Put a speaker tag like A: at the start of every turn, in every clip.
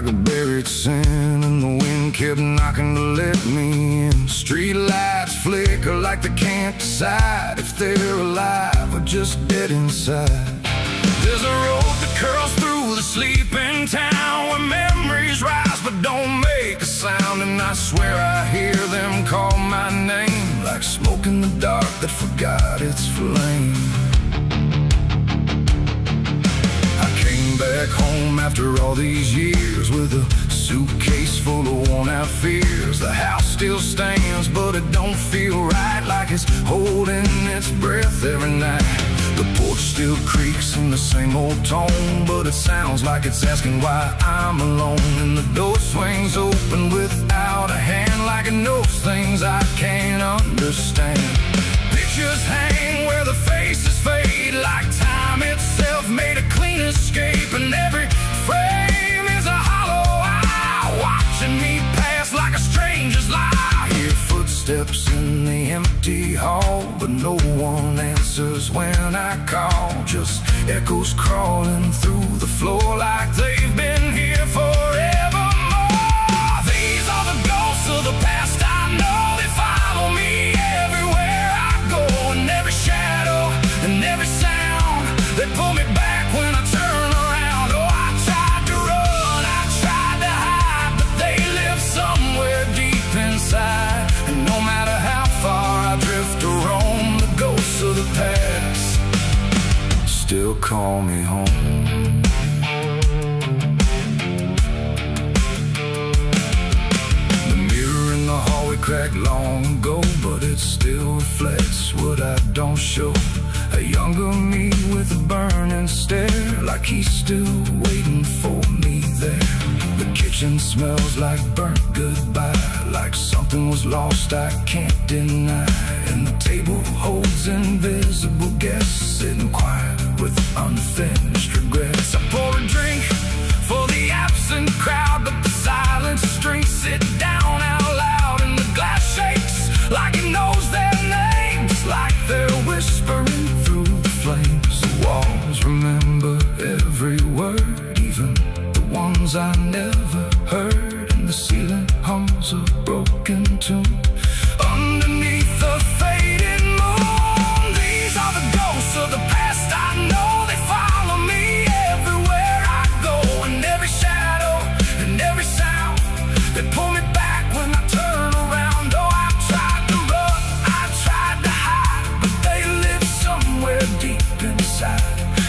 A: like a buried sin, and the wind kept knocking to let me in. Street lights flicker like they can't decide if they're alive or just dead inside. There's a road that curls through the sleeping town, where memories rise but don't make a sound. And I swear I hear them call my name, like smoke in the dark that forgot its flame. I came back home after all these years with a suitcase full of worn-out fears. The house still stands, but it don't feel right, like it's holding its breath every night. The porch still creaks in the same old tone, but it sounds like it's asking why I'm alone. And the door swings open without a hand, like it knows things I can't understand. Pictures hang where the faces fade, like time itself made a clean escape. And every frame is a hollow eye, watching me pass like a stranger's lie. I hear footsteps in the empty hall, but no one answers when I call. Just echoes crawling through the floor like they've been here forevermore. These are the ghosts of the past I know. They follow me everywhere I go, and every shadow and every sound. They pull me back when I turn around. Oh, I tried to run, I tried to hide, but they live somewhere deep inside. And no matter how far I drift or roam, the ghosts of the past still call me home. The mirror in the hallway cracked long ago, but it still reflects what I don't show. A younger me with a burning stare, like he's still waiting for me there. The kitchen smells like burnt goodbye, like something was lost I can't deny. And the table holds invisible guests, sitting quiet with unfinished regrets. I pour a drink for the absent crowd, but the silence drinks sit down out loud. And the glass shakes like it knows their names, like they're whispering through the flames. The walls remember every word, even the ones I never heard. And the ceiling hums a broken tune underneath the fading moon. These are the ghosts of the past I know. They follow me everywhere I go, and every shadow and every sound. They pull me back when I turn around. Oh, I tried to run, I tried to hide, but they live somewhere deep inside.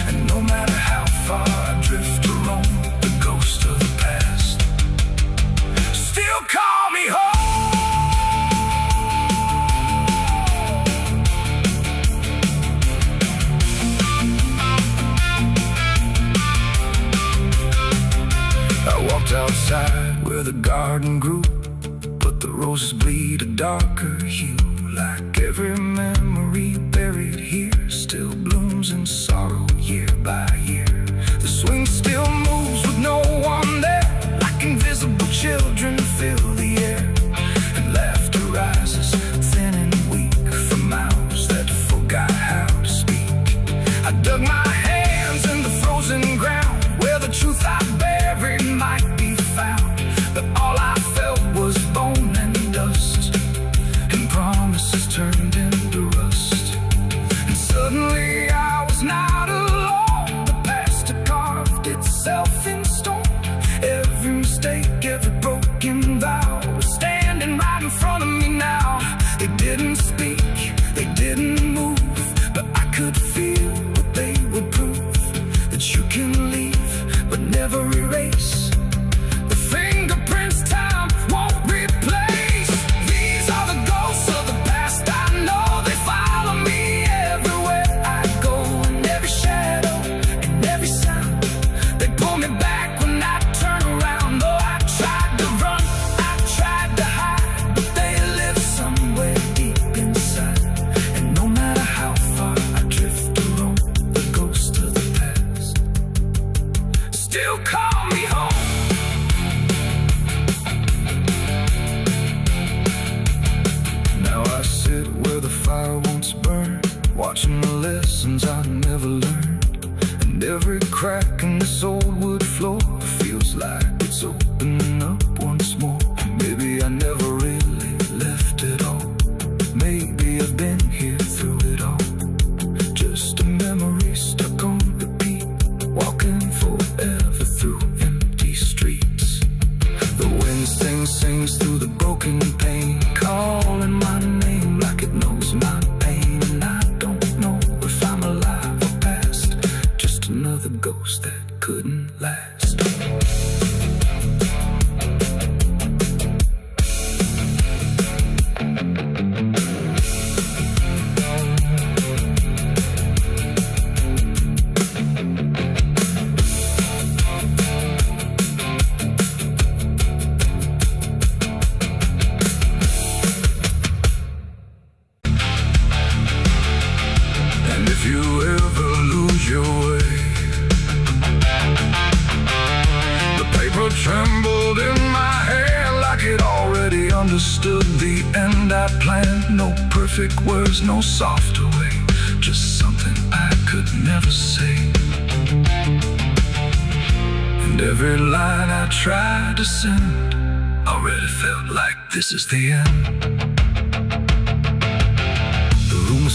A: And no matter how far I drift or roam, the ghost of the past still call me home. I walked outside where the garden grew, but the roses bleed a darker hue. Like every memory buried here still blooms in sorrow year by year. The swing still moves with no one there, like invisible children fill the air. And laughter rises thin and weak from mouths that forgot how to speak. I dug my hands in the frozen ground, where the truth I buried might be found. But all I felt was bone and dust, and promises turned into rust. And suddenly I was not alone. The past had carved itself in stone. Every mistake, every broken I never really left it all. Maybe I've been here through it all. Just a memory stuck on repeat, walking forever through empty streets. The wind sings through the broken pane, calling my name like it knows my pain. And I don't know if I'm alive or past, just another ghost that couldn't last. If you ever lose your way, the paper trembled in my hand like it already understood the end I planned. No perfect words, no softer way, just something I could never say. And every line I tried to send already felt like this is the end.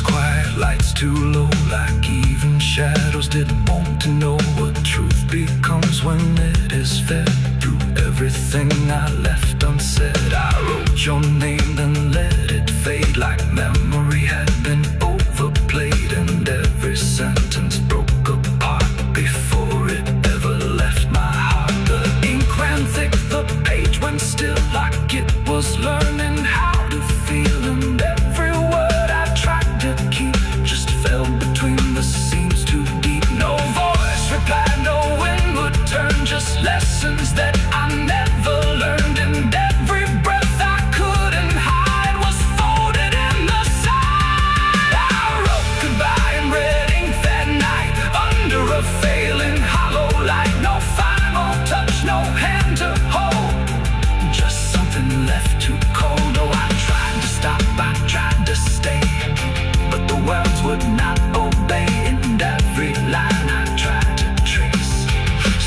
A: Quiet, lights too low, like even shadows didn't want to know what truth becomes when it is fed. Through everything I left unsaid, I wrote your name, then let it fade like memory had been overplayed. And every sentence broke apart before it ever left my heart. The ink ran thick, the page went still, like it was learning how to feel. And every word I tried to keep just fell between the seams too deep. No voice replied, no wind would turn, just lessons that I never learned. And every breath I couldn't hide was folded in the side. I wrote goodbye in red ink that night, under a failing hollow light. No final touch, no hand to hold, just something left too cold. Oh, I tried to stop, I tried to stay, but the words would not obey. And every line I tried to trace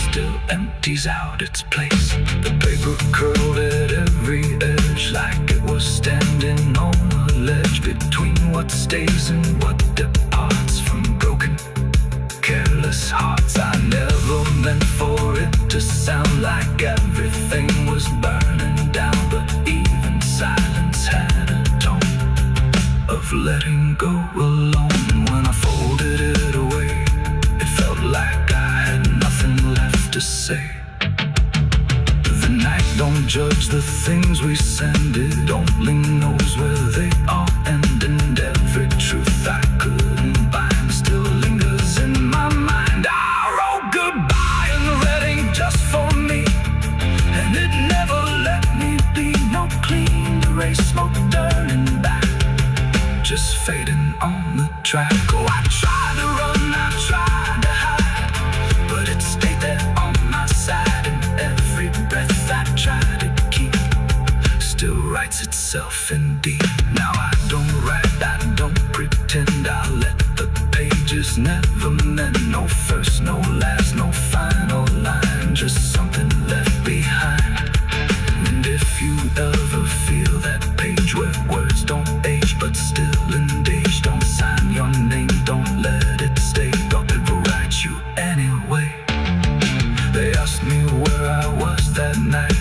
A: still empties out its place. The paper curled at every edge like it was standing on a ledge between what stays and what departs from broken, careless hearts. I never meant for it to sound like everything was burning down, but even silence had a tone of letting go alone. When I folded it away, it felt like I had nothing left to say. The night don't judge the things we send, it only knows where they all end. And every truth I couldn't bind still lingers in my mind. I wrote goodbye in red ink just for me, and it never let me be. No clean erase, smoke turning back, just fading on the track. Oh, I tried to run, I tried to hide, but it stayed there on my side. And every breath I tried to keep still writes itself in deep. Now I don't write, I don't pretend, I let the pages never mend. No first, no last, no final line, just something left behind. And if you ever feel that page where words don't age but still engage, don't sign your name, don't let it stay, God will write you anyway. They asked me where I was that night,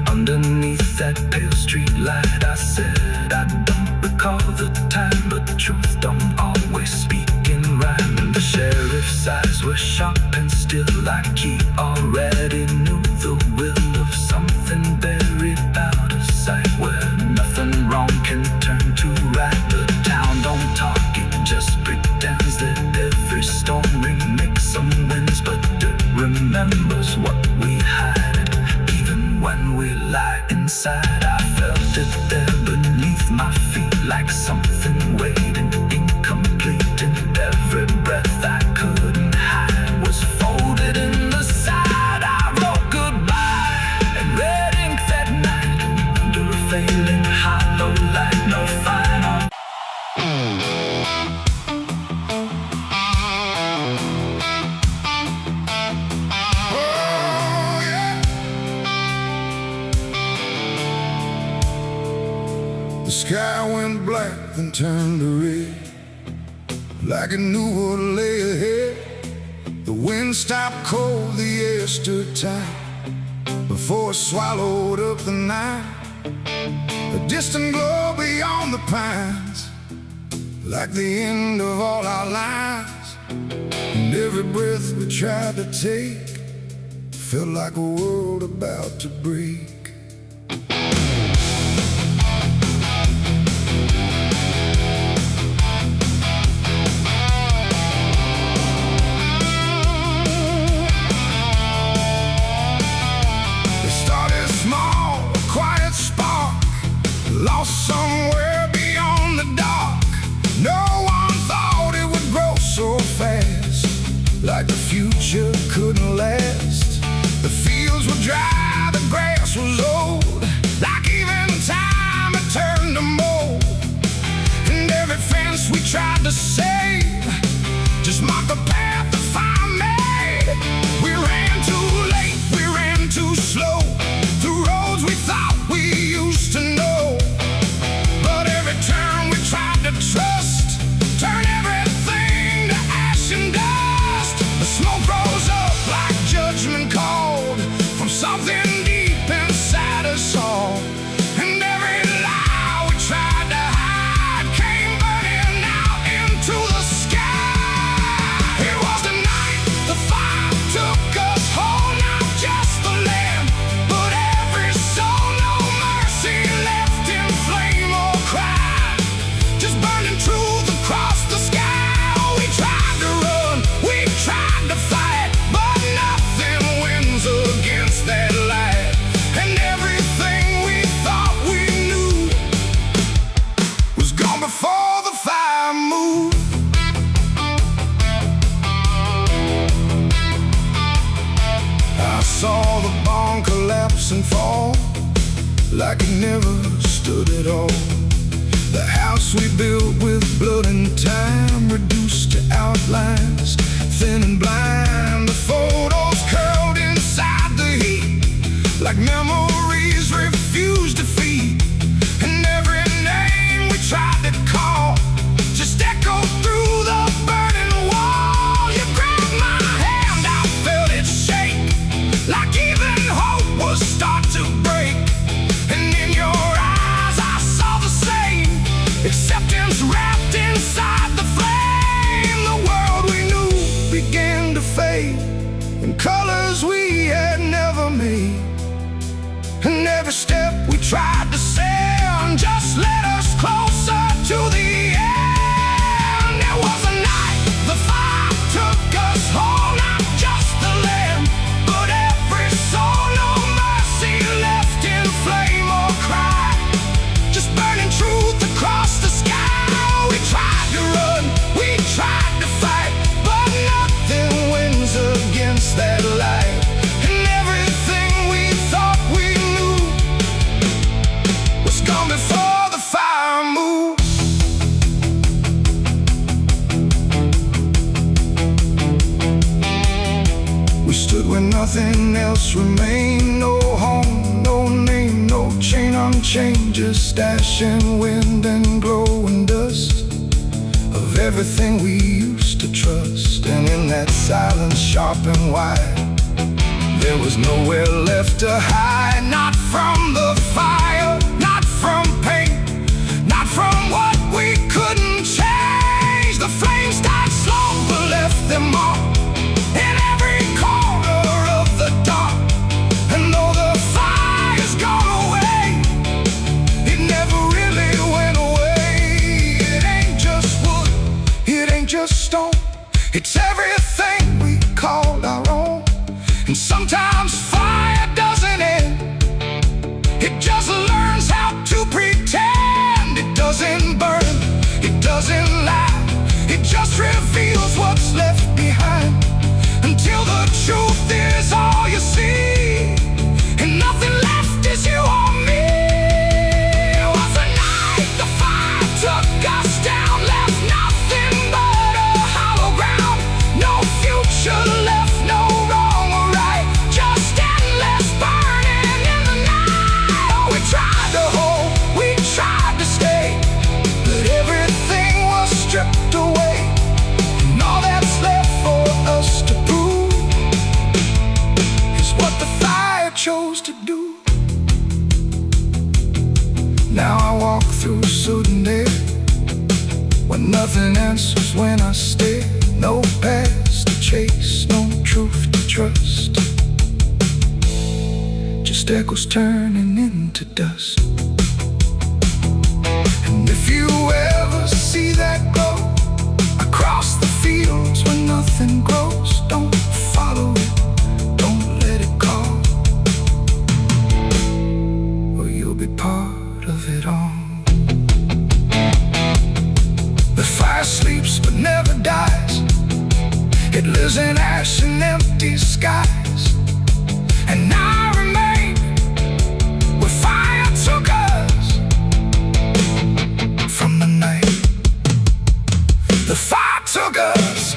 A: underneath that pale street light. I said I don't recall the time, but the truth don't always speak in rhyme. And the sheriff's eyes were sharp and still, like he already knew the will of something buried out of sight, where nothing wrong can turn to right. The town don't talk, it just pretends that every storm remakes some winds, but it remembers what we hide. Even when we lie inside, I felt it there beneath my feet, like something waiting incomplete. And every breath I couldn't hide was folded in the side. I wrote goodbye in red ink that night, under a failing hollow light. No final. Oh, yeah. The sky went black, then turned to red, like it knew what lay ahead. The wind stopped cold, the air stood tight, before it swallowed up the night. A distant glow beyond the pines, like the end of all our lives. And every breath we tried to take felt like a world about to break. Lost somewhere beyond the dark. No one thought it would grow so fast, like the future couldn't last. The fields were dry, the grass was old, like even time had turned to mold. And every fence we tried to save just marked the path the fire made. We ran too late, we ran too slow, through roads we thought we used to know. Turn we tried to trust, turn everything to ash and dust. The smoke rose up like judgment called from something deep inside us all. And every lie we tried to hide came burning out into the sky. It was the night the fire took us whole, not just the land, but every soul. No mercy left in flame or cry, burning truth across the sky. We tried to run, we tried to fight, but nothing wins against that light. And everything we thought we knew was gone before the fire moved. I saw the barn collapse and fall, like it never stood at all. The house we built with blood and time, reduced to outlines, thin and blind. The photos curled inside the heat, like memories refused defeat. And every name we tried to call just echoed through the burning wall. You grabbed my hand, I felt it shake, like even hope was start to break. And in your eyes I saw the same acceptance wrapped inside the flame. The world we knew began to fade in colors we had never made. And every step we tried to send just led us closer to the end. It was a night the fire took us whole, not just the land, but every soul. No mercy left in flame or cry, just burning truth across the sky. We tried to run, we tried to fight, but nothing wins against that light. And everything we thought we knew was gone before the fire moved. We stood where nothing else remained. No home, no name, no chain unchained, just ash and wind and glow and dust of everything we used to trust. And in that silence, sharp and wide, there was nowhere left to hide. Not from the fire, not from pain, not from what we couldn't change. The flames died slow but left them all in every corner of the dark. And though the fire's gone away, it never really went away. It ain't just wood, it ain't just stone, it's everything we called our own. And sometimes fire doesn't end, it just learns how to pretend. It doesn't burn, it doesn't lie, it just reveals what's left behind, until the truth is all you see, and nothing left is you or me. It was a night the fire took us down, left nothing but a hollow ground. No future left, no wrong or right, just endless burning in the night. Oh, through sudden air, when nothing answers when I stare. No past to chase, no truth to trust, just echoes turning into dust. And if you ever see that glow across the fields where nothing grows, don't follow it, don't let it call, or you'll be part of it all. The fire sleeps but never dies. It lives in ash and empty skies. And I remain where fire took us from the night. The fire took us.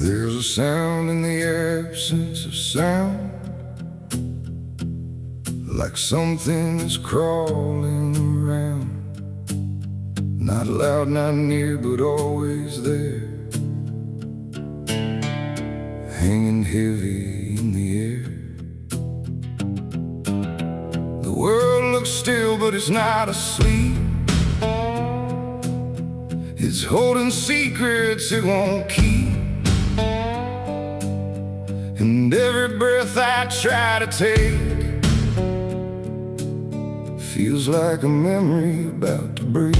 A: There's a sound in the absence of sound, like something is crawling around. Not loud, not near, but always there, hanging heavy in the air. The world looks still, but it's not asleep. It's holding secrets it won't keep. And every breath I try to take feels like a memory about to break.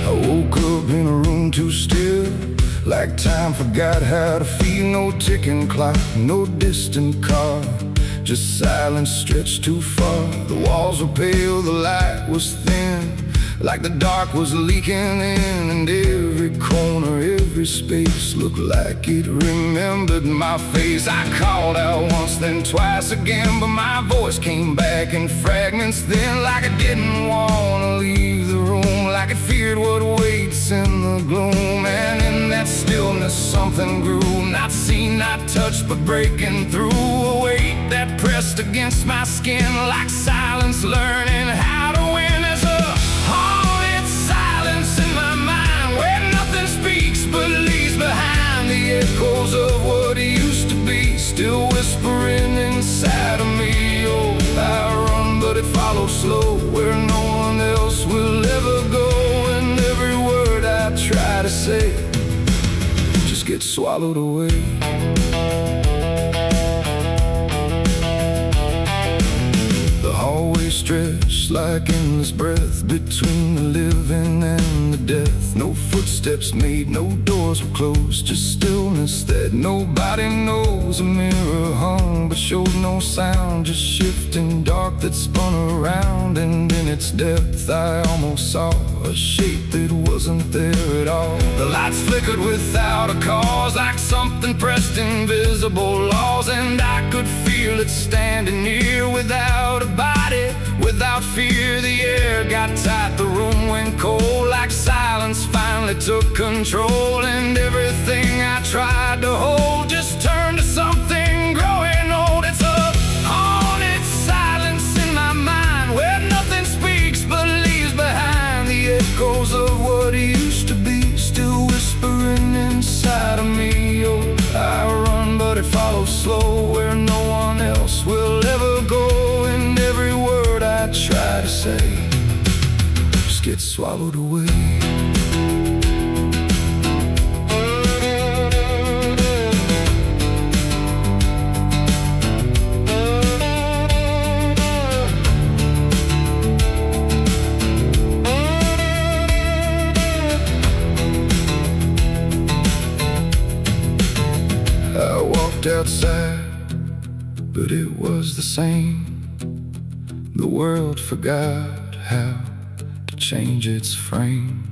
A: I woke up in a room too still, like time forgot how to feel. No ticking clock, no distant car, just silence stretched too far. The walls were pale, the light was thin, like the dark was leaking in. And every corner, every space looked like it remembered my face. I called out once, then twice again, but my voice came back in fragments then, like I didn't want to leave the room, like it feared what waits in the gloom. And in that stillness something grew, not seen, not touched, but breaking through. A weight that pressed against my skin, like silence learning how to win. As a haunted silence in my mind, where nothing speaks but leaves behind the echoes of what used to be, still whispering inside of me. Oh, I run, but it follows slow, where no one else will ever go. And every word I try to say just gets swallowed away. The hallway stretched like endless breath between the living and the death. No footsteps made, no doors were closed, just stillness that nobody knows. A mirror hung but showed no sound, just shifting dark that spun around. And in its depth I almost saw a shape that wasn't there at all. The lights flickered without a cause, like something pressed invisible laws. And I could feel it standing near, without a body, without fear. The air got tight, the room went cold, like silence finally took control. And everything I tried to hold just turned to something growing old. It's a haunted silence in my mind, where nothing speaks but leaves behind the echoes of what used to be, still whispering inside of me. Oh, I run, but it follows slow, where no one else will ever go. And every word I try to say just gets swallowed away. I walked outside, but it was the same. The world forgot how to change its frame.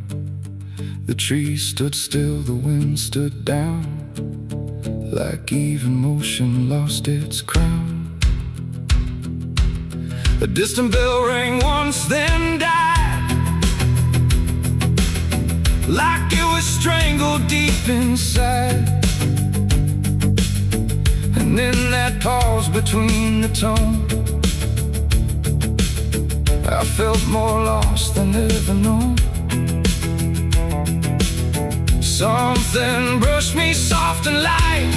A: The trees stood still, the wind stood down, like even motion lost its crown. A distant bell rang once, then died, like it was strangled deep inside. And in that pause between the tone, I felt more lost than ever known. Something brushed me soft and light,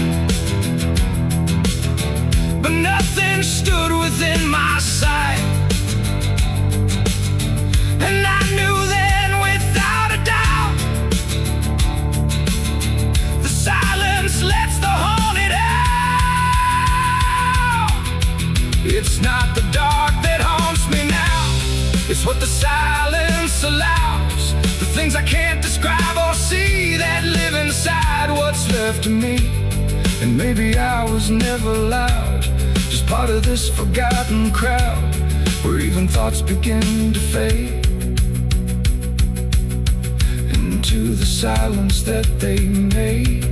A: but nothing stood within my sight. And I knew then without a doubt, the silence lets the haunted out. It's not the dark that haunts me now, it's what the silence allows. The things I can't describe or see that live inside what's left of me. And maybe I was never loud, just part of this forgotten crowd, where even thoughts begin to fade into the silence that they made.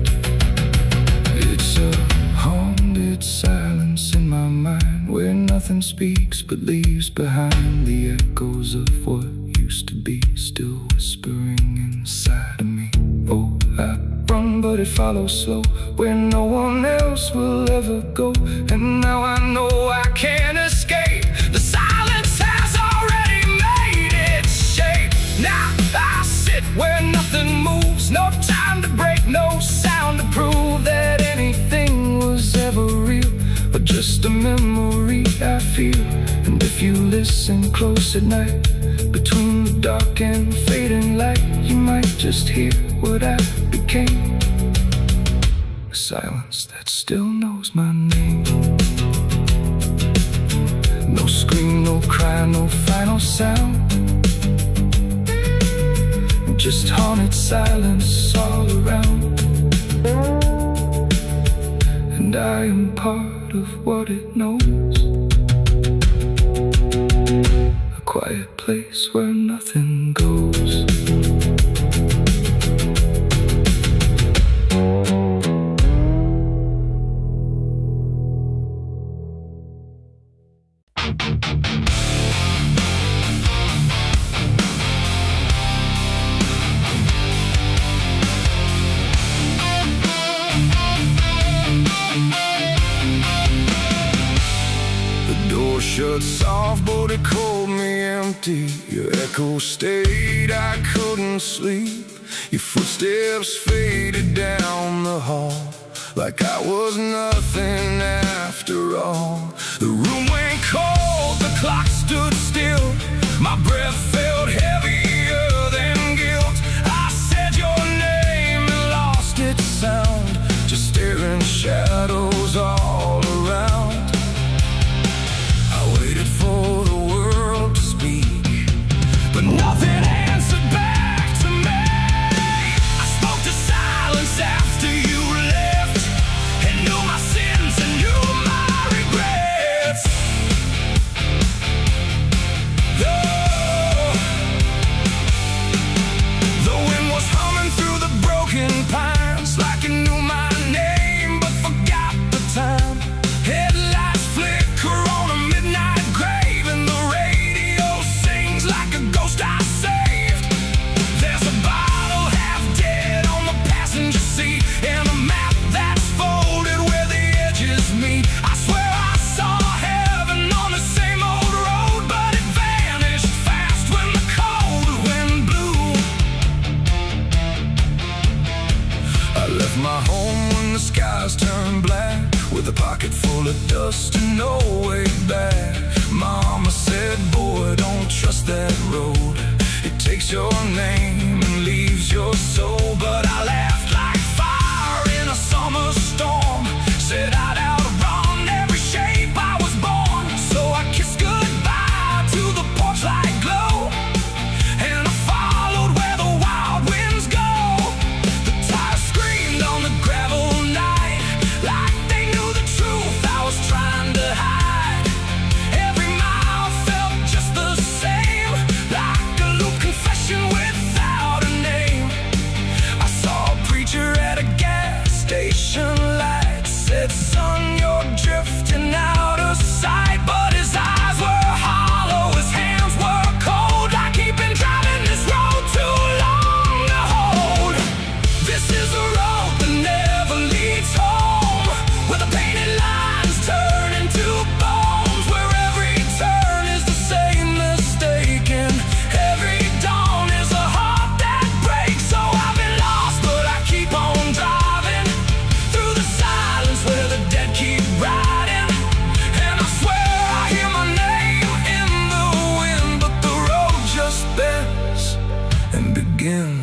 A: It's a haunted silence in my mind, where nothing speaks but leaves behind the echoes of what used to be, still whispering inside of me. Oh, I run but it follows slow, where no one else will ever go. And now I know I can't escape, the silence has already made its shape. Now I sit where nothing moves, no time to break, no sound to prove that anything was ever real, but just a memory I feel. And if you listen close at night, between the dark and fading light, you might just hear what I became, a silence that still knows my name. No scream, no cry, no final sound, just haunted silence all around. And I am part of what it knows, a quiet place where nothing goes. Shut soft, but it called me empty. Your echo stayed, I couldn't sleep. Your footsteps faded down the hall, like I was nothing after all. The room went cold, the clock stood still. My breath felt heavier than guilt. I said your name and lost its sound, just staring shadows all around. For the world to speak, but nothing answered back to me. I spoke to silence after you left, and knew my sins and knew my regrets. The wind was humming through the broken pines, like it knew my name but forgot the time. Headlights flicker on a midnight grave, and the radio sings like a ghost I saved. There's a bottle half dead on the passenger seat, and a map that's folded where the edges meet. I swear I saw heaven on the same old road, but it vanished fast when the cold wind blew. I left my home when the skies turned black, with a pocket full of dust and no way back. Mama said, boy, don't trust that road. It takes your name and leaves your soul. But I laughed like fire in a summer storm, said I'd outrun every shape I was born. So I kissed goodbye to the porch light glow, and I followed where the wild winds go. The tires screamed on the gravel night, like they knew the truth I was trying to hide. Every mile felt just the same, like a loop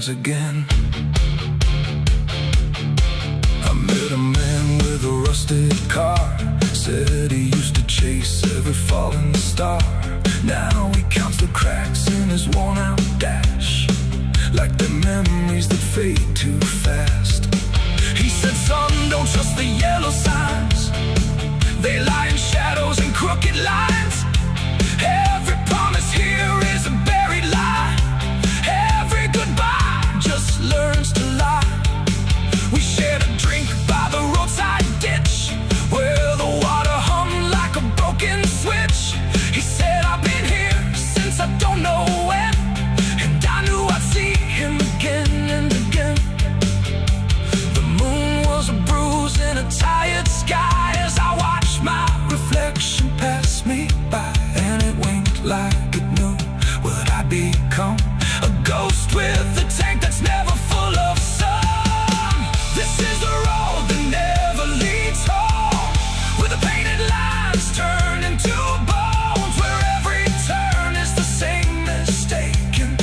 A: begins again. I met a man with a rusted car, said he used to chase every falling star. Now he counts the cracks in his worn-out dash, like the memories that fade too fast. He said, son, don't trust the yellow signs. They lie in shadows and crooked lines. Every promise here is a buried lie. Every goodbye just learns to lie. We shared a drink by the roadside ditch, where the water hummed like a broken switch. He said, I've been here since I don't know when, and I knew I'd see him again and again. The moon was a bruise in a tired sky as I watched my reflection pass me by, and it winked like it knew what I'd become. A ghost with a tank that's never full of sun. This is the road that never leads home, where the painted lines turn into bones, where every turn is the same mistake, and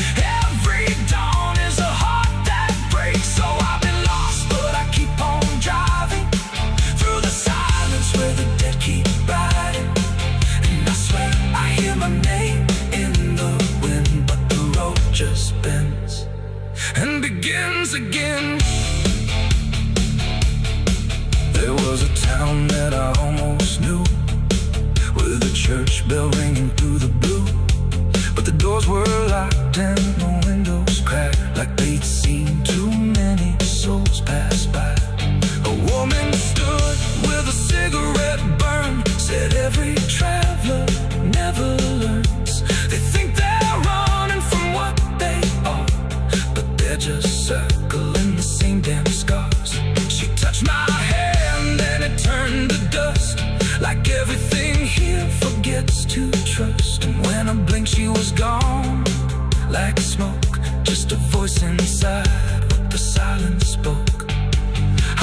A: every dawn is a heart that breaks. So I've been lost, but I keep on driving through the silence where the dead keep riding. And I swear I hear my name in the wind, but the road just bends and begins again. There was a town that I almost knew, with a church bell ringing through the blue, but the doors were locked and the windows cracked, like they'd seen too many souls pass by. A woman stood with a cigarette burn, said every traveler never learns. They think they're running from what they are, but they're just circling the same damn scars. She touched my hand and it turned to dust, like everything here forgets to trust. And when I blinked she was gone, like smoke, just a voice inside what the silence spoke.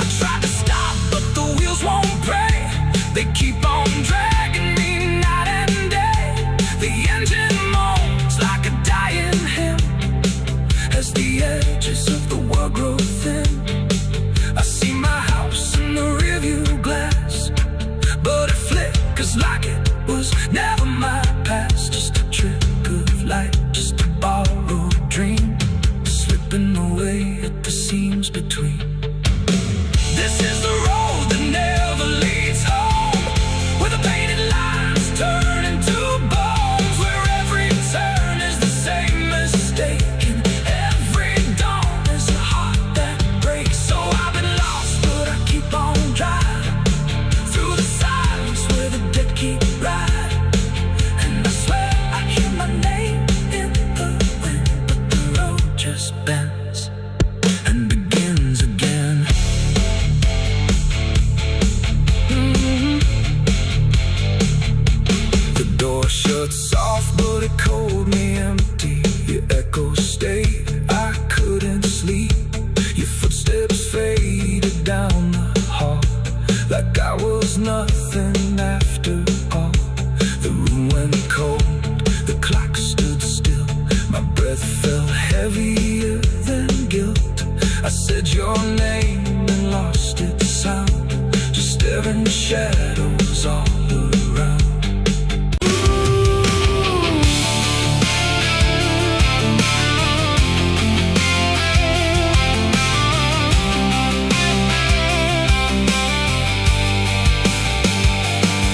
A: I tried to stop but the wheels won't break, they keep on dragging me night and day. The engine moans like a dying hymn as the edges of the world grow thin. I see my house in the rearview glass, but it flickers like it was never my past. Just a trick of light, just a borrowed dream, slipping away at the seams between. This is the road that never leads home, where the painted lines turn into bones, where every turn is the same mistake, and every dawn is a heart that breaks. So I've been lost, but I keep on driving through the silence where the dead keep riding. And I swear I hear my name in the wind, but the road just bends and begins again. The door shut soft, but it cold me empty. Your echo stayed, I couldn't sleep. Your footsteps faded down the hall, like I was nothing after all. The room went cold, the clock stood still. My breath felt heavier than guilt. I said your name and lost its sound, just staring shadows all around.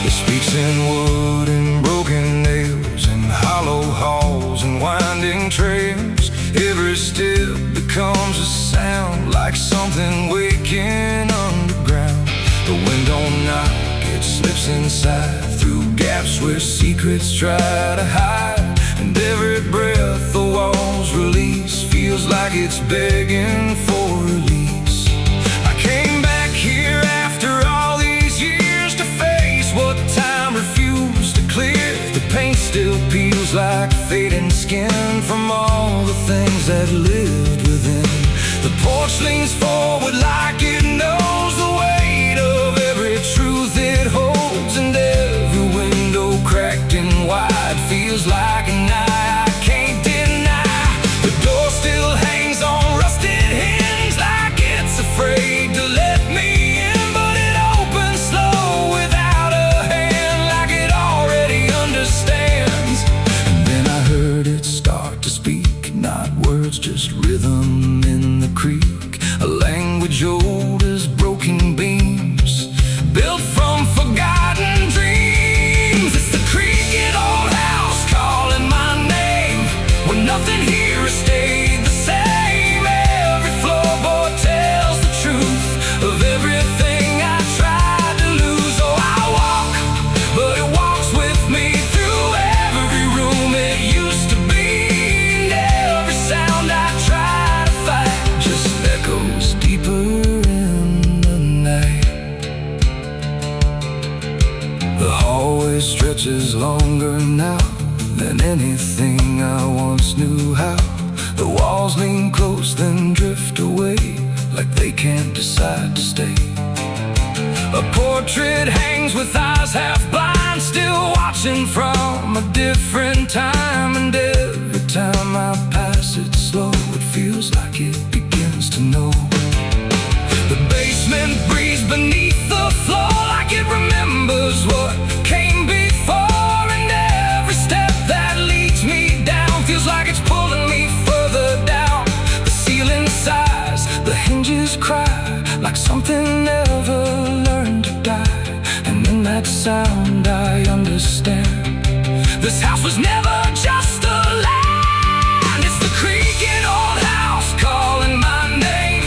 A: It speaks in wood and broken nails, and hollow halls and winding trails. Every step becomes a sound, like something waking underground. The wind don't knock, it slips inside, through gaps where secrets try to hide. And every breath the walls release feels like it's begging for release. I came back here after all these years to face what time refused to clear. The paint still peels like fading skin from all the things that lived within. The porch leans forward like it knows the weight of every truth it holds, and every window cracked and wide feels like an eye I can't deny. The door still hangs on stretches longer now than anything I once knew how. The walls lean close, then drift away, like they can't decide to stay. A portrait hangs with eyes half blind, still watching from a different time. And every time I pass it slow, it feels like it begins to know. The basement breathes beneath the floor, like it remembers what came before. And every step that leads me down feels like it's pulling me further down. The ceiling sighs, the hinges cry, like something never learned to die. And in that sound I understand, this house was never just a land. It's the creaking old house calling my name,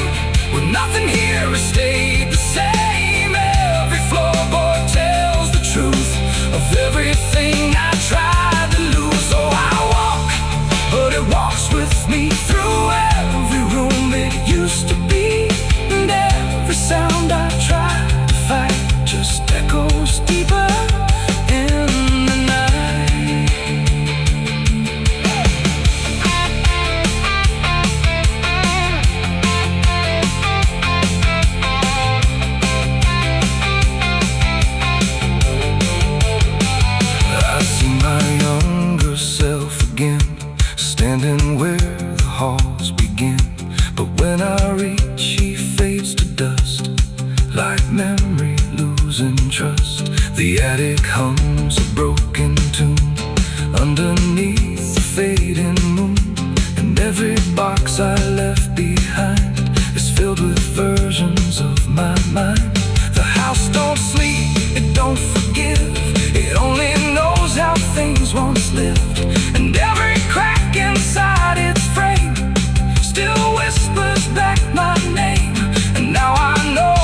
A: with nothing here has stayed the same. Every floorboard tells the truth of everything I tried to lose. So I walk, but it walks with me through every room it used to be. And every sound I try to fight just echoes deeper in the night. I see my younger self again, standing where the halls begin. But when I reach, he fades to dust, like memory losing trust. The attic hums a broken tune underneath the fading moon. And every box I left behind is filled with versions of my mind. The house don't sleep, it don't forgive, it only knows how things once lived. And every crack inside its frame still whispers back my name. And now I know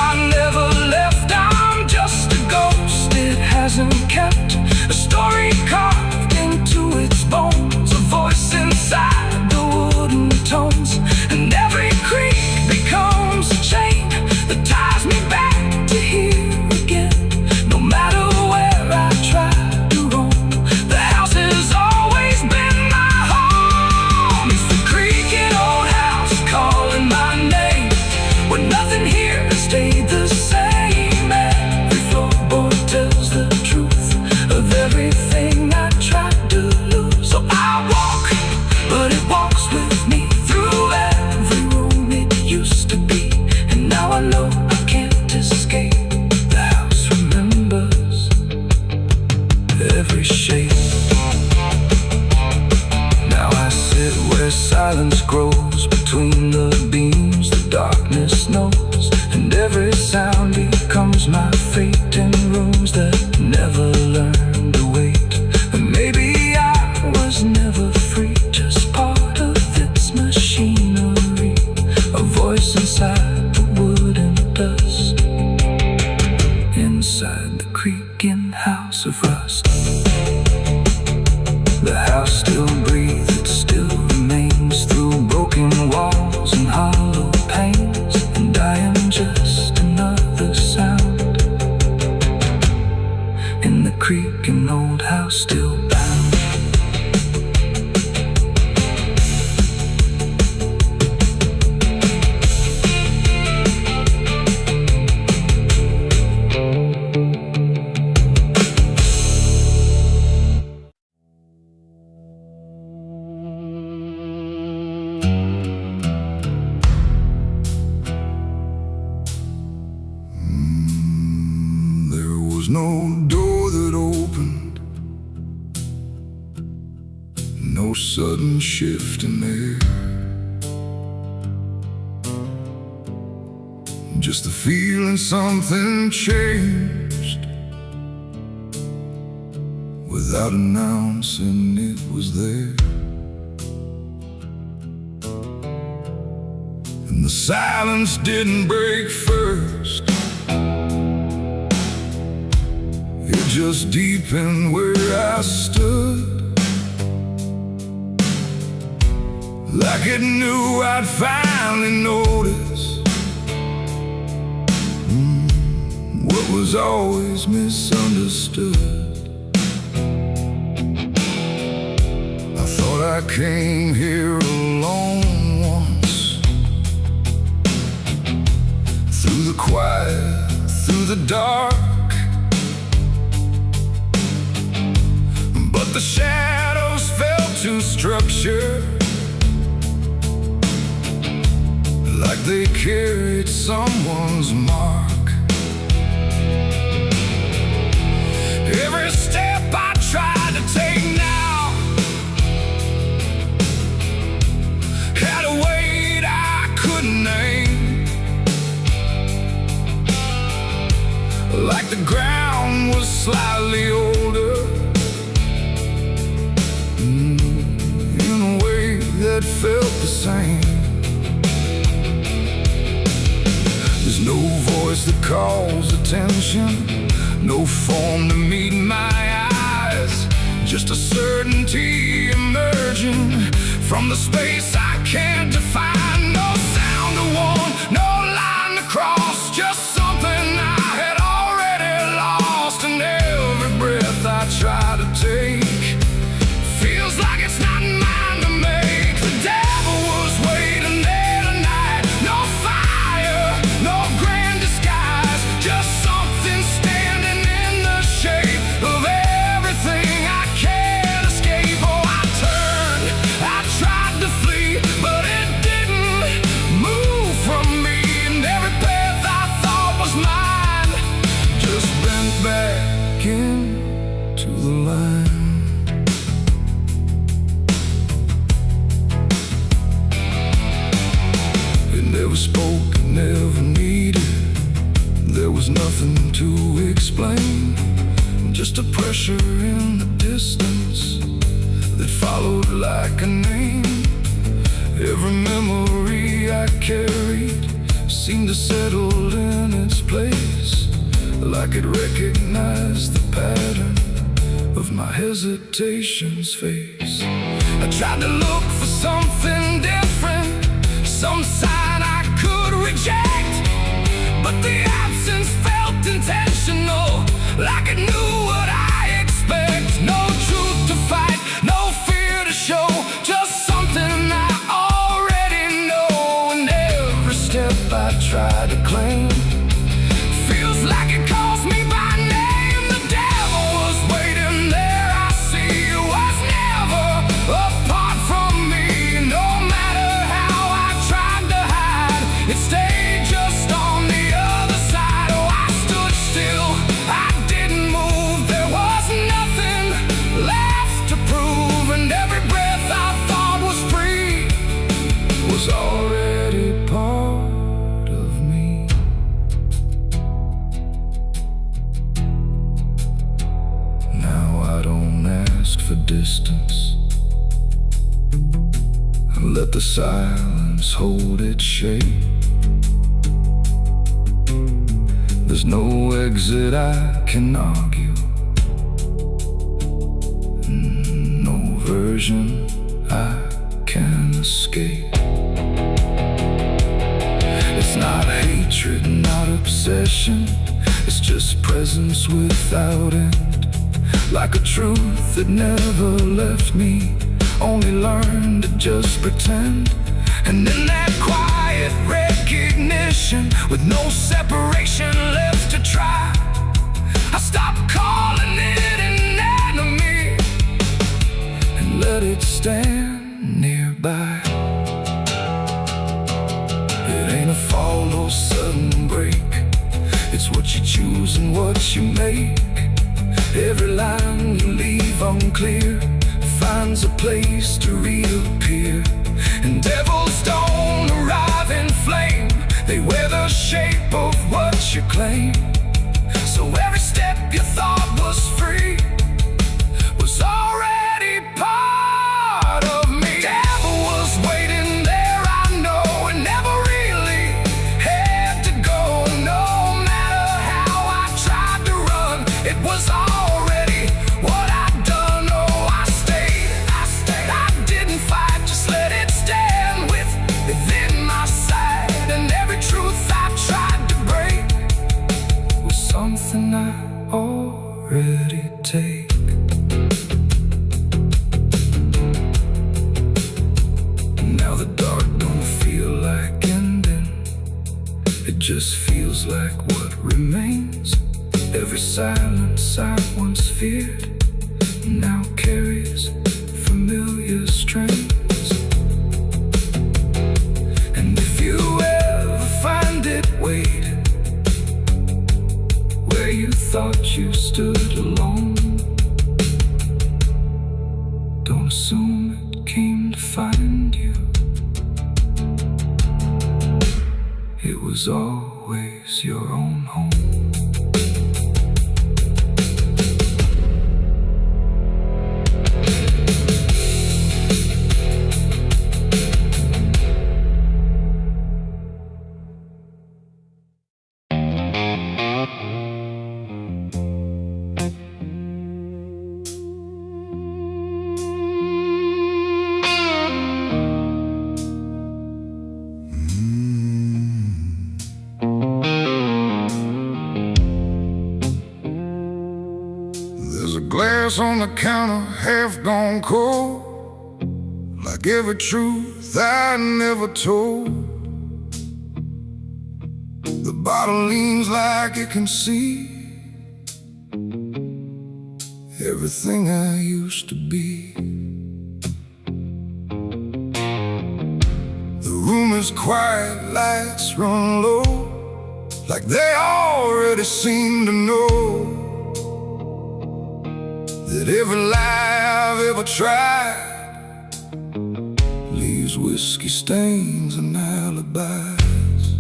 A: I never left, I'm just a ghost it hasn't kept. A story carved into its bones, a voice inside the wooden tones. And every creak becomes a chain that ties me back to here again. No matter where I try to roam, the house has always been my home. It's the creaking old house calling my name, with nothing here has stayed the same. Every floorboard tells the truth of everything I tried to lose. So I walk, but it walks with me through every room it used to be. And now I know I can't escape. The house remembers every shape. Now I sit where silence grows between the beams, the darkness knows. And every sound becomes my fate in rooms that never learned to wait. And maybe I was never free, just part of its machinery. A voice inside the wood and dust, inside the creaking house of rust. The house still breathes, it still remains through broken walls and hollow panes. And I am just another sound in the creaking old house still bound. There was no door that opened, no sudden shift in there, just the feeling something changed without announcing it was there. And the silence didn't break first, it just deepened where I stood, like it knew I'd finally notice what was always misunderstood. I came here alone once, through the quiet, through the dark, but the shadows fell to structure, like they carried someone's mark. Every step I tried to take now had a weight I couldn't name, like the ground was slightly older, in a way that felt the same. There's no voice that calls attention, no form to meet my eyes, just a certainty emerging from the space I can't define. No sound to warn, no line to cross, just something I had already lost. And every breath I try to take feels like it's not mine to make. The devil was waiting there tonight. No fire, no grand disguise, just something standing in the shape of everything I can't escape. Oh, I turned, I tried to flee, but it didn't move from me. And every path I thought was mine just bent back into the line. Never spoke, never needed. There was nothing to explain, just a pressure in the distance that followed like a name. Every memory I carried seemed to settle in its place, like it recognized the pattern of my hesitation's face. I tried to look for something different, some sign I could reject, but the absence felt intentional, like it knew what I expect. No truth to fight, no fear to show, just something I already know. And every step I try to claim feels like it calls me by name. The devil was waiting there, I see, was never apart from me. No matter how I tried to hide, it stayed just on the other side. Oh, I stood still, I didn't move, there was nothing left to prove. And every breath I thought was free was already part of me. Now I don't ask for distance, let the silence hold its shape. There's no exit I can argue, no version I can escape. It's not hatred, not obsession, it's just presence without end, like a truth that never left me, only learned to just pretend. And in that quiet recognition, with no separation left to try, I stopped calling it an enemy and let it stand nearby. It ain't a fall or sudden break, it's what you choose and what you make. Every line you leave unclear finds a place to reappear. And devils don't arrive in flame, they wear the shape of what you claim. So every step you thought was free was already part of me. Devil was waiting there, I know, and never really had to go. No matter how I tried to run, it was already what I'd done. Oh, I stayed, I didn't fight, just let it stand within my sight. And every truth I tried to break was something I already tasted. just feels like what remains. Every silence I once feared now carries familiar strains. And if you ever find it, wait where you thought you stood alone. Don't assume it came to find you. It was always your own home. Glass on the counter, half gone cold, like every truth I never told. The bottle leans like it can see everything I used to be. The room is quiet, lights run low, like they already seem to know that every lie I've ever tried leaves whiskey stains and alibis.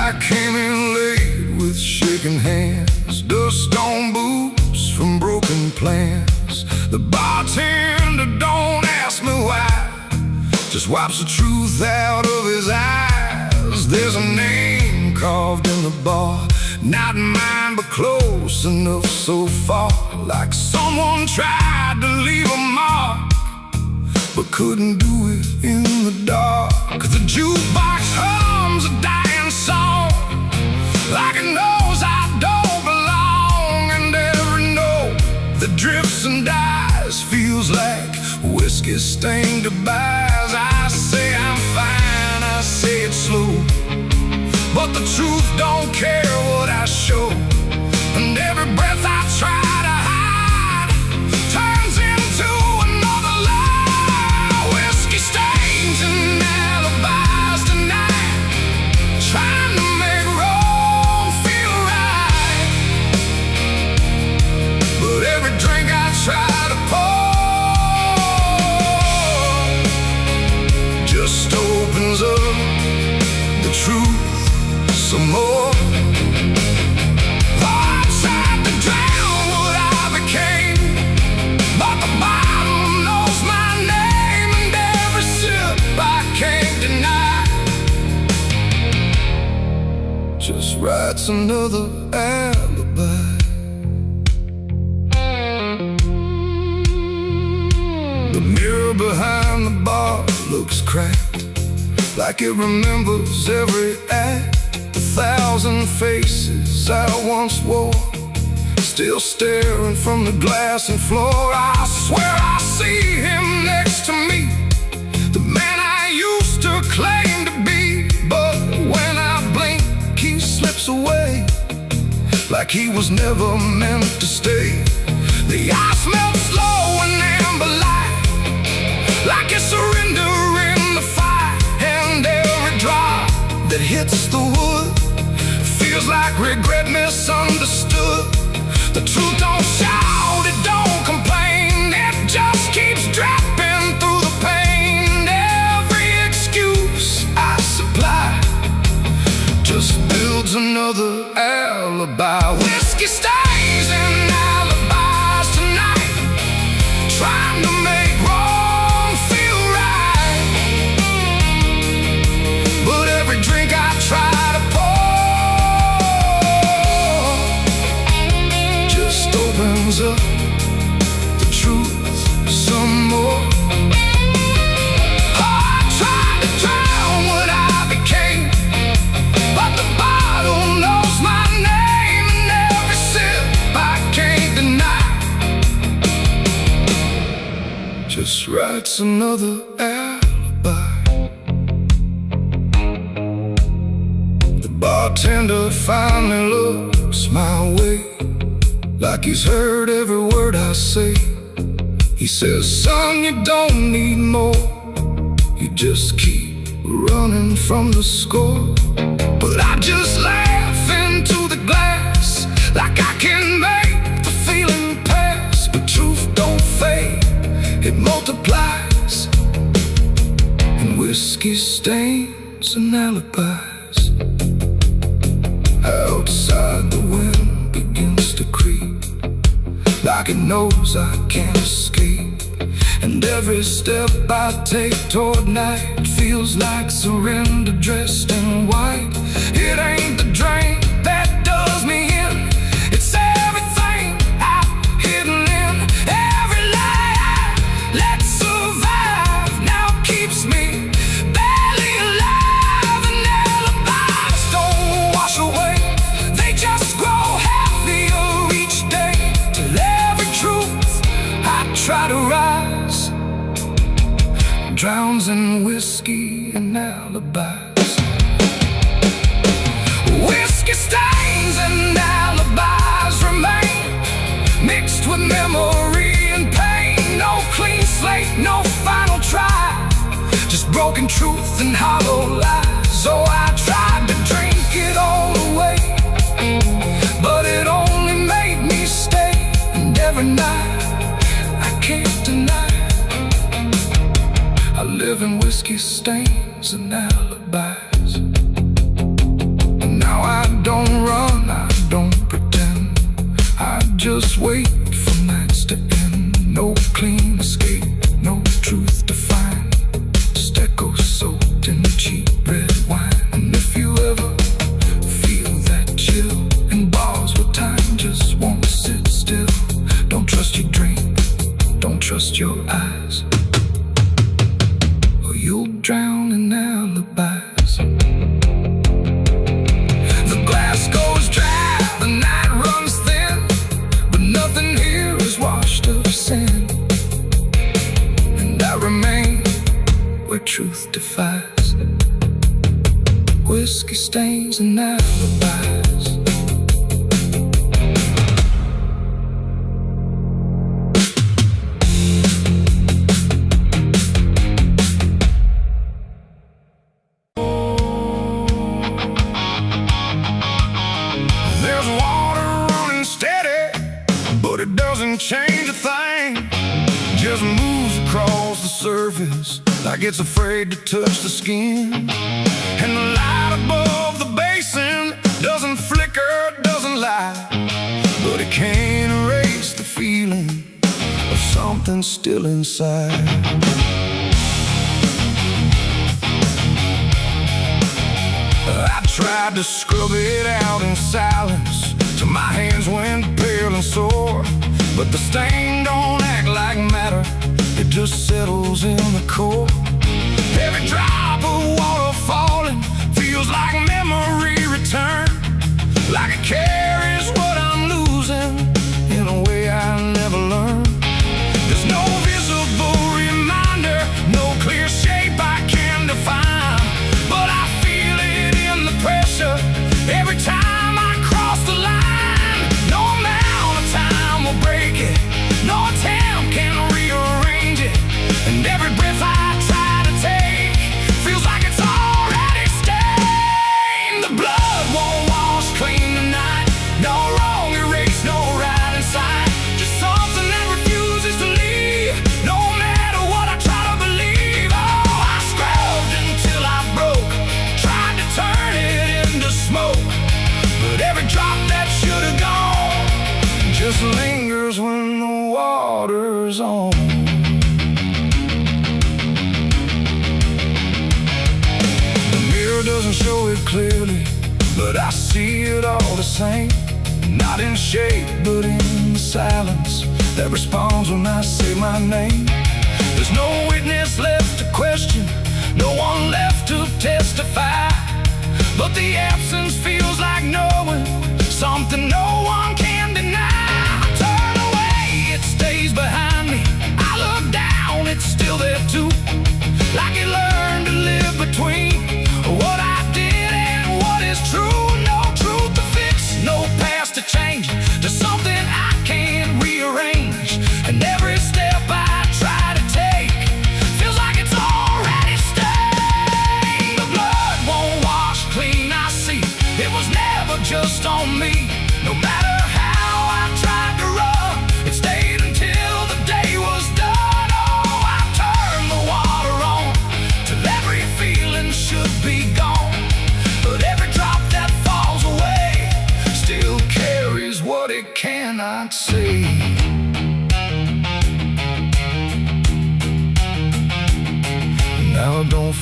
A: I came in late with shaking hands, dust on boots from broken plans. The bartender don't ask me why, just wipes the truth out of his eyes. There's a name carved in the bar, not mine, but close enough so far, like someone tried to leave a mark, but couldn't do it in the dark. The jukebox hums a dying song, like it knows I don't belong. And every note that drifts and dies feels like whiskey-stained goodbyes. I say I'm fine, I say it slow, but the truth don't care what I show. And every breath I try to hide turns into another lie. Whiskey stains and alibis tonight, trying to make wrong feel right. But every drink I try to pour just opens up the truth some more. I tried to drown what I became, but the bottle knows my name, and every sip I can't deny just writes another alibi. The mirror behind the bar looks cracked, like it remembers every act. 1,000 faces I once wore, still staring from the glass and floor. I swear I see him next to me, the man I used to claim to be. But when I blink, he slips away, like he was never meant to stay. The ice melts slow and amber light, like a surrender in the fire. And every drop that hits the wood feels like regret misunderstood. The truth don't shout, it don't complain, it just keeps dropping through the pain. Every excuse I supply just builds another alibi. Whiskey stains and alibis tonight, trying to make wrong feel right. But every drink I try to pour just opens up the truth some more. I tried to drown what I became, but the bottle knows my name, and every sip I can't deny just writes another alibi. bartender finally looks my way, like he's heard every word I say. He says, son, you don't need more, you just keep running from the score. But I just laugh into the glass, like I can make the feeling pass. But truth don't fade, it multiplies, and whiskey stains and alibis. Outside the wind begins to creep, like it knows I can't escape. And every step I take toward night feels like surrender dressed in white. It ain't the drink that does me in, it's everything I've hidden in. Every lie I let survive now keeps me barely alive. And alibis don't wash away, they just grow heavier each day. Till every truth I try to rise drowns in whiskey and alibis. Whiskey stains and alibis remain, mixed with memory and pain. No clean slate, no final try, just broken truth and hollow lies. So I tried to drink it all away, but it only made me stay. And every night I can't deny, I live in whiskey stains and alibis. And now I don't run, I don't pretend, I just wait for nights to end. No clean escape, no truth to find, just echoes soaked in cheap red wine. And if you ever feel that chill in bars where time just won't sit still, don't trust your drink, don't trust your eyes, you'll drown in alibis. The glass goes dry, the night runs thin, but nothing here is washed of sin. And I remain where truth defies, whiskey stains and alibis. But it doesn't change a thing, just moves across the surface like it's afraid to touch the skin. And the light above the basin doesn't flicker, doesn't lie, but it can't erase the feeling of something still inside. I tried to scrub it out in silence till my hands went pale and sore, but the stain don't act like matter, it just settles in the core. Every drop of water falling feels like memory return, like it carries what I'm losing in a way I never learned. There's no visible reminder, no clear shape I can define, but I feel it in the pressure every time I cross the line. No amount of time will break it, no attempt can rearrange it. And every breath I try to take feels like it's already stained. The blood won't wash clean tonight, no wrong erase, no right inside, just something that refuses to leave, no matter what I try to believe. Oh, I scrubbed until I broke, tried to turn it into smoke, but every drop that should have gone just lingers when the water's on. The mirror doesn't show it clearly, but I see it all the same. Not in shape, but in the silence that responds when I say my name. There's no witness left to question, no one left to testify, but the absence feels like knowing something no one can deny. I turn away, it stays behind me. I look down, it's still there too, like it learned to live between what I did and what is true. No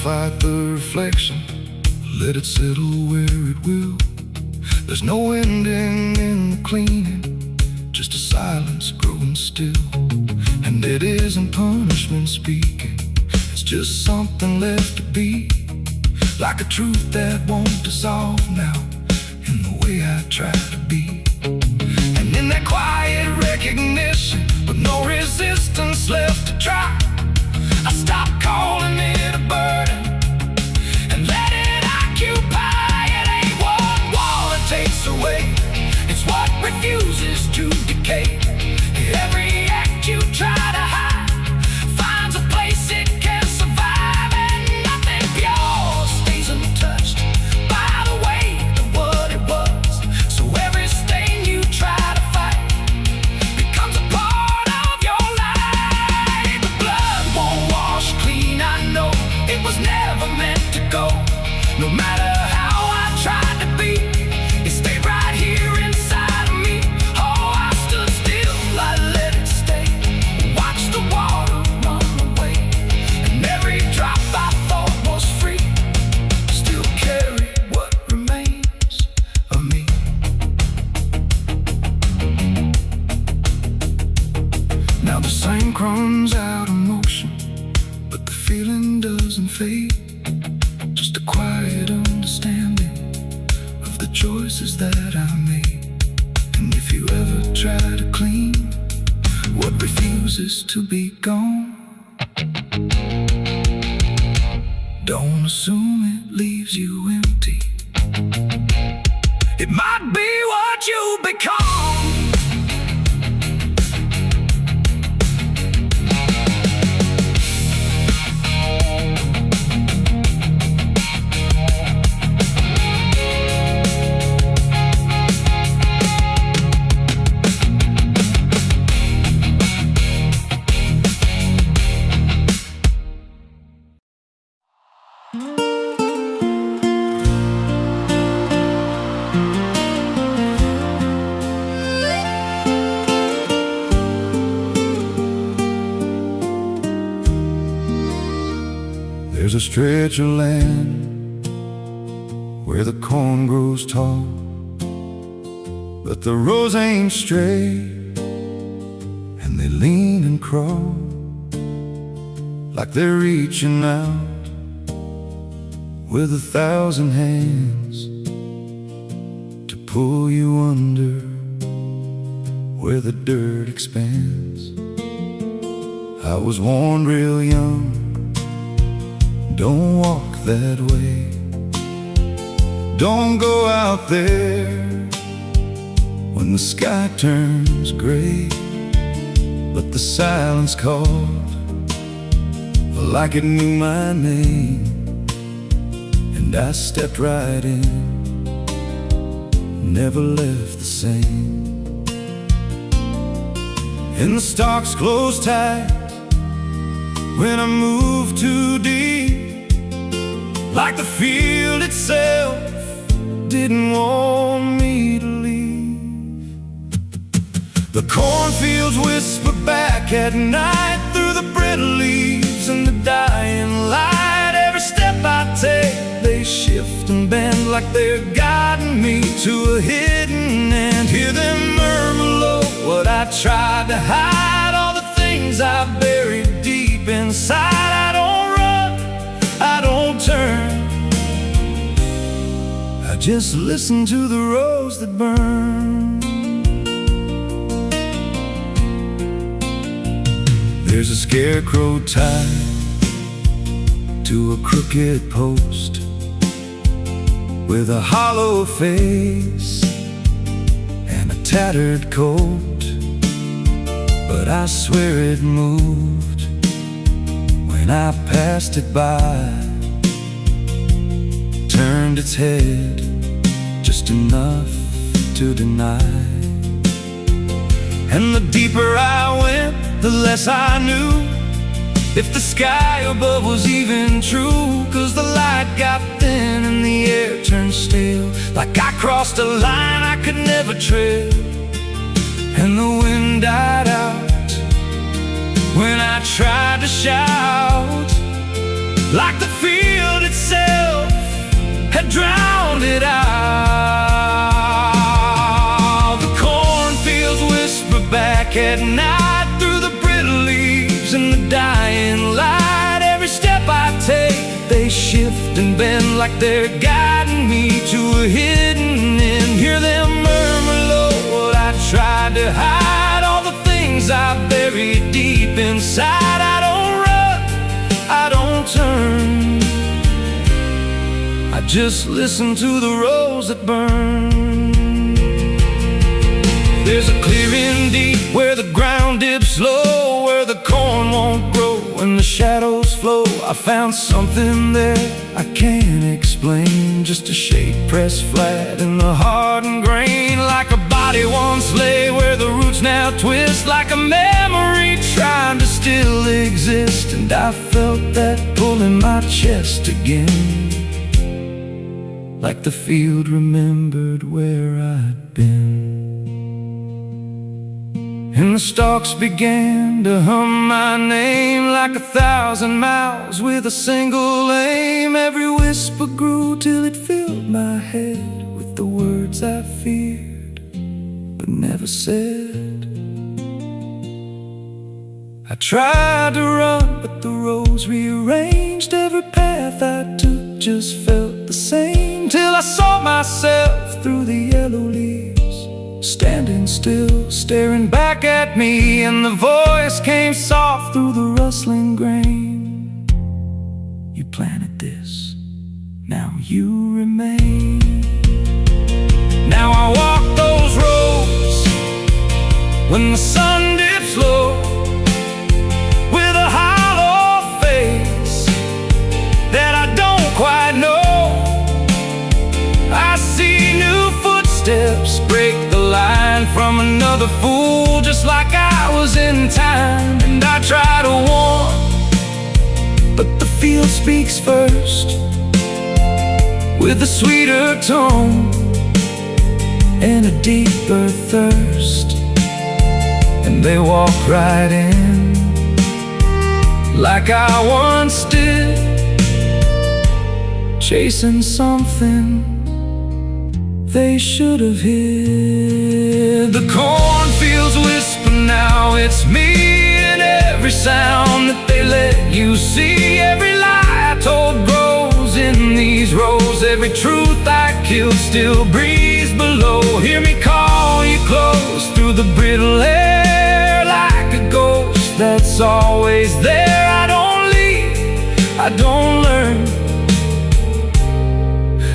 A: fight the reflection, let it settle where it will. There's no ending in the cleaning, just a silence growing still. And it isn't punishment speaking, it's just something left to be, like a truth that won't dissolve now in the way I try to be. And in that quiet recognition, with no resistance left to try, I stop calling it a burden and let it occupy. It ain't what wall it takes away, it's what refuses to decay. Every act you try to hide finds a place it can survive, and nothing pure stays untouched by the weight of what it was. So every stain you try to fight becomes a part of your life. The blood won't wash clean, I know it was never meant to go. No matter how I tried to be, it stayed right here inside of me. Oh, I stood still, I let it stay, watched the water run away, and every drop I thought was free still carry what remains of me. Now the same runs out of motion, but the feeling doesn't fade. Just a quiet understanding of the choices that I made. And if you ever try to clean what refuses to be gone, don't assume it leaves you empty. It might be what you become. There's a stretch of land where the corn grows tall, but the rows ain't straight, and they lean and crawl like they're reaching out with 1,000 hands to pull you under where the dirt expands. I was warned real young, don't walk that way, don't go out there when the sky turns gray. But the silence called like it knew my name, and I stepped right in, never left the same. And the stalks closed tight when I moved too deep, like the field itself didn't want me to leave. The cornfields whisper back at night through the brittle leaves and the dying light. Every step I take, they shift and bend like they're guiding me to a hidden end. Hear them murmur low what I tried to hide, all the things I buried deep inside. I don't run, I don't turn, I just listen to the rose that burn. There's a scarecrow tied to a crooked post with a hollow face and a tattered coat, but I swear it moved when I passed it by, turned its head just enough to deny. And the deeper I went, the less I knew if the sky above was even true. 'Cause the light got thin and the air turned stale, like I crossed a line I could never tread. And the wind died out when I tried to shout, like the field at night, through the brittle leaves and the dying light. Every step I take, they shift and bend like they're guiding me to a hidden end. Hear them murmur low what I tried to hide, all the things I buried deep inside. I don't run, I don't turn, I just listen to the rose that burn. There's a clearing deep where the ground dips low, where the corn won't grow and the shadows flow. I found something there I can't explain, just a shape pressed flat in the hardened grain, like a body once lay where the roots now twist, like a memory trying to still exist. And I felt that pull in my chest again, like the field remembered where I'd been. And the stalks began to hum my name, like 1,000 mouths with a single aim. Every whisper grew till it filled my head with the words I feared but never said. I tried to run, but the roads rearranged. Every path I took just felt the same, till I saw myself through the yellow leaves, standing still, staring back at me. And the voice came soft through the rustling grain: you planted this, now you remain. Now I walk those roads when the sun dips low, with a hollow face that I don't quite know. I see new footsteps break the line from another fool, just like I was in time. And I try to warn, but the field speaks first, with a sweeter tone and a deeper thirst. And they walk right in, like I once did, chasing something they should have hid. The cornfields whisper now, it's me, and every sound that they let you see. Every lie I told grows in these rows, every truth I killed still breathes below. Hear me call you close through the brittle air, like a ghost that's always there. I don't leave, I don't learn,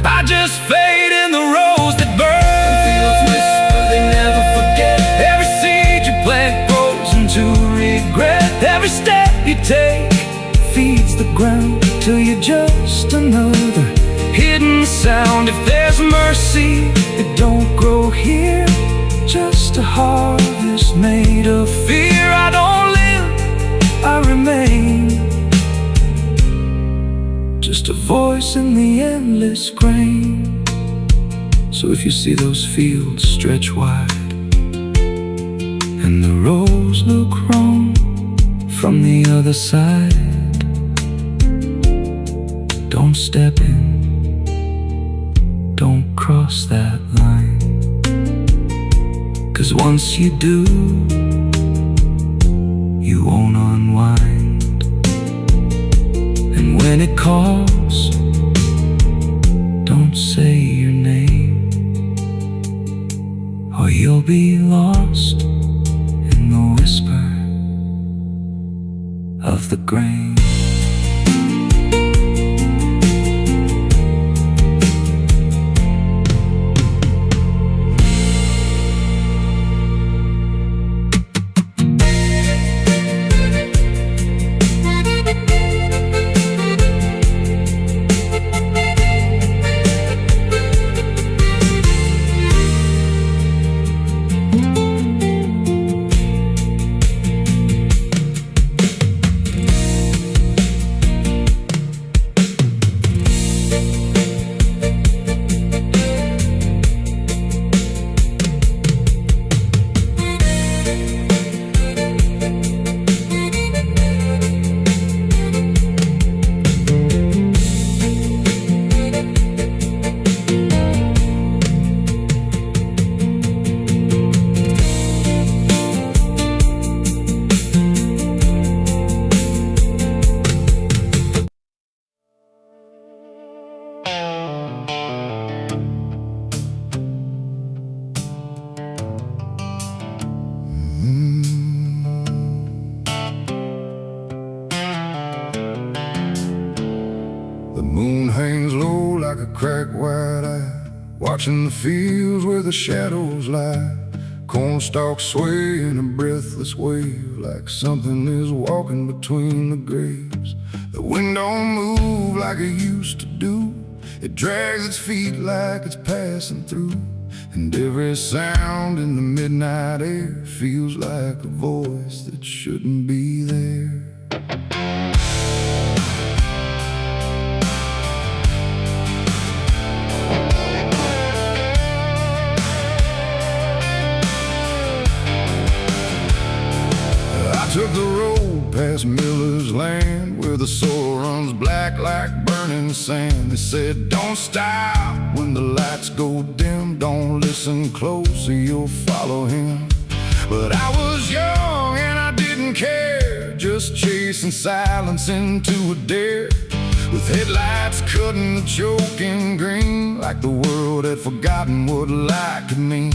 A: I just fade in the rose that burn. Fields whisper, they never forget. Every seed you plant grows into regret. Every step you take feeds the ground till you're just another hidden sound. If there's mercy, it don't grow here, just a harvest made of fear. I don't live, I remain, just a voice in the endless grain. So if you see those fields stretch wide, and the rows look wrong from the other side, don't step in, don't cross that line, 'cause once you do, you won't unwind. And when it calls, don't say your name, or you'll be lost in the whisper of the grain. cracked wide-eyed, watching the fields where the shadows lie. Corn stalks sway in a breathless wave, like something is walking between the graves. The wind don't move like it used to do. It drags its feet like it's passing through. And every sound in the midnight air feels like a voice that shouldn't be there. I took the road past Miller's land, where the soil runs black like burning sand. They said, don't stop when the lights go dim, don't listen close or you'll follow him. But I was young and I didn't care, just chasing silence into a dare, with headlights cutting the choking green, like the world had forgotten what light could mean.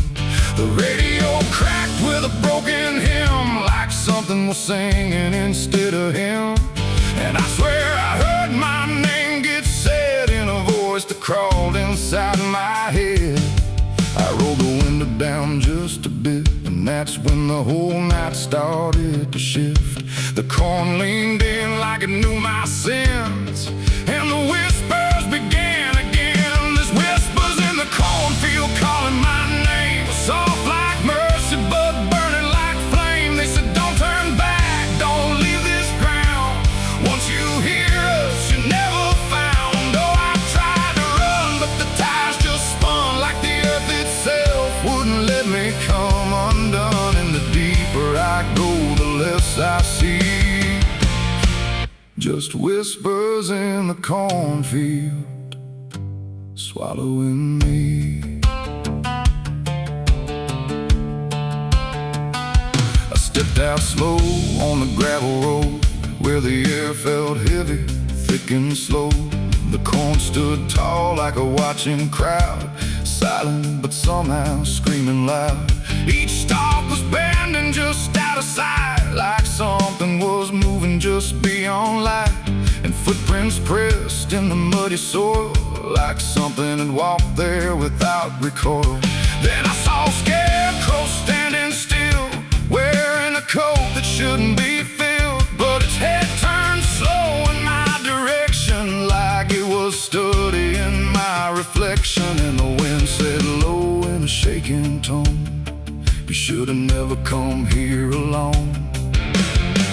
A: The radio cracked with a broken hymn, like something was singing instead of him. And I swear I heard my name get said in a voice that crawled inside my head. I rolled the window down just a bit, and that's when the whole night started to shift. The corn leaned in like it knew my sins, and the whispers began again. There's whispers in the cornfield calling my name, soft like mercy but burning like flame. They said, don't turn back, don't leave this ground. Once you hear us, you're never found. Oh, I tried to run, but the tires just spun, like the earth itself wouldn't let me come undone. And the deeper I go, the less I see. Just whispers in the cornfield, swallowing me. I stepped out slow on the gravel road, where the air felt heavy, thick and slow. The corn stood tall like a watching crowd, silent but somehow screaming loud. Each stalk was bending just out of sight, like something was moving just beyond light. And footprints pressed in the muddy soil, like something had walked there without recoil. Then I saw a scarecrow standing still, wearing a coat that shouldn't be filled, but its head turned slow in my direction, like it was studying my reflection. And the wind said low in a shaking tone, you should have never come here alone.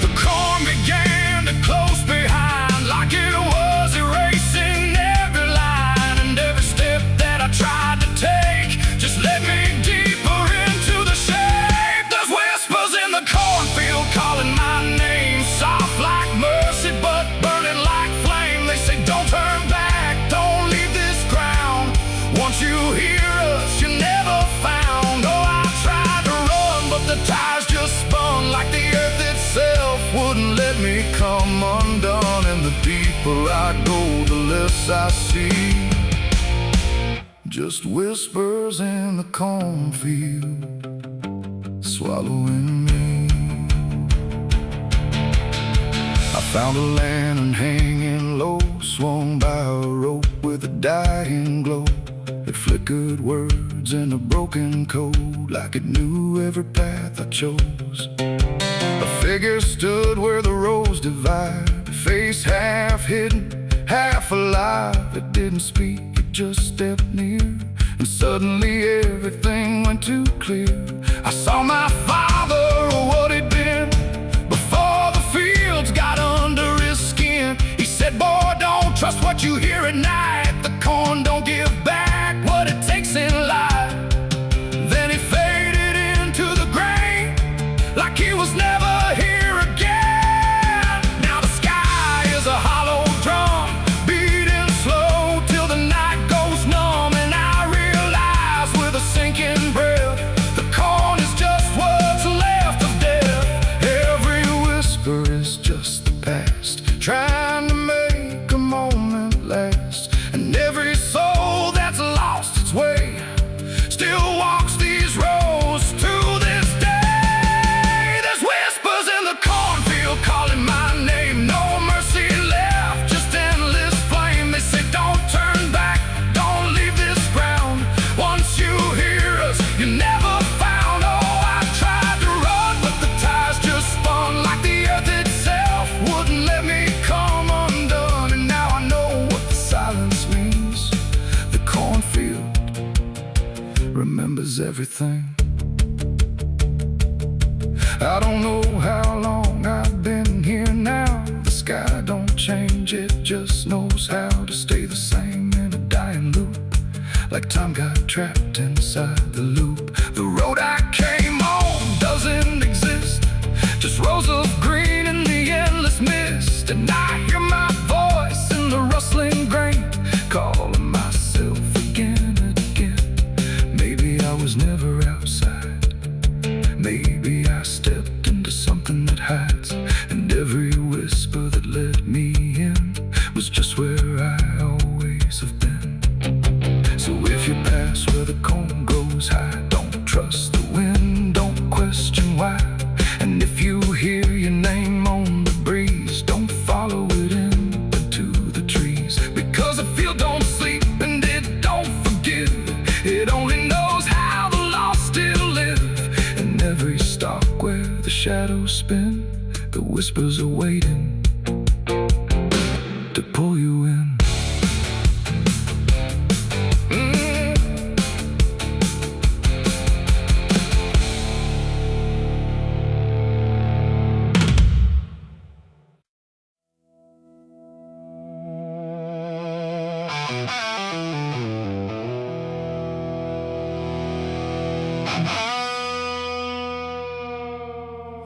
A: The corn began to close behind, like it was erasing every line. And every step that I tried to take just led me deeper into the shade. There's whispers in the cornfield calling my name, soft like mercy but burning like flame. They say, don't turn back, don't leave this ground. Once you hear us, you're never found. Oh, I tried to run, but the tires just spun, like the earth itself wouldn't let me come undone. And the deeper I go, the less I see. Just whispers in the cornfield, swallowing me. I found a lantern hanging low, swung by a rope with a dying glow. It flickered words in a broken code, like it knew every path I chose. A figure stood where the roads divide, face half hidden, half alive. It didn't speak, it just stepped near, and suddenly everything went too clear. I saw my father, or what he'd been, before the fields got under his skin. He said, boy, don't trust what you hear at night. The corn don't give back what it takes in life. Then he faded into the grain, like he was never here again. Now the sky is a hollow drum, beating slow till the night goes numb. And I realize with a sinking breath, the corn is just what's left of death. Every whisper is just the past, trying to make a moment last. is everything. I don't know how long I've been here now. The sky don't change, it just knows how to stay the same in a dying loop. Like time got trapped inside the loop. The road I came on doesn't exist, just rows of green in the endless mist. And I hear my voice in the rustling grain, calling myself again and again. Maybe I was never outside, maybe I stepped into something that hides, and every whisper that led me in was just where I always have been. So if you pass where the cone goes high, don't trust the wind, don't question why. And if you hear your name on the breeze, don't follow it into the trees. Because the field don't sleep and it don't forgive, it only knows how the lost still live. And every stalk where the shadows spin, the whispers are waiting to pull you in.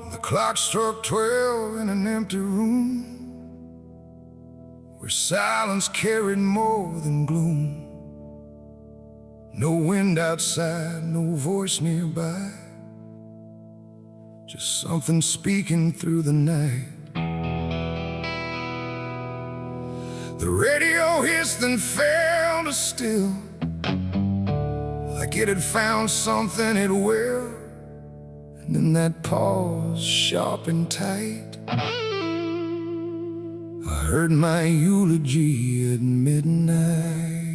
A: The clock struck 12 in an empty room, where silence carried more than gloom. No wind outside, no voice nearby, just something speaking through the night. The radio hissed and fell to still, like it had found something it will. And in that pause, sharp and tight, I heard my eulogy at midnight.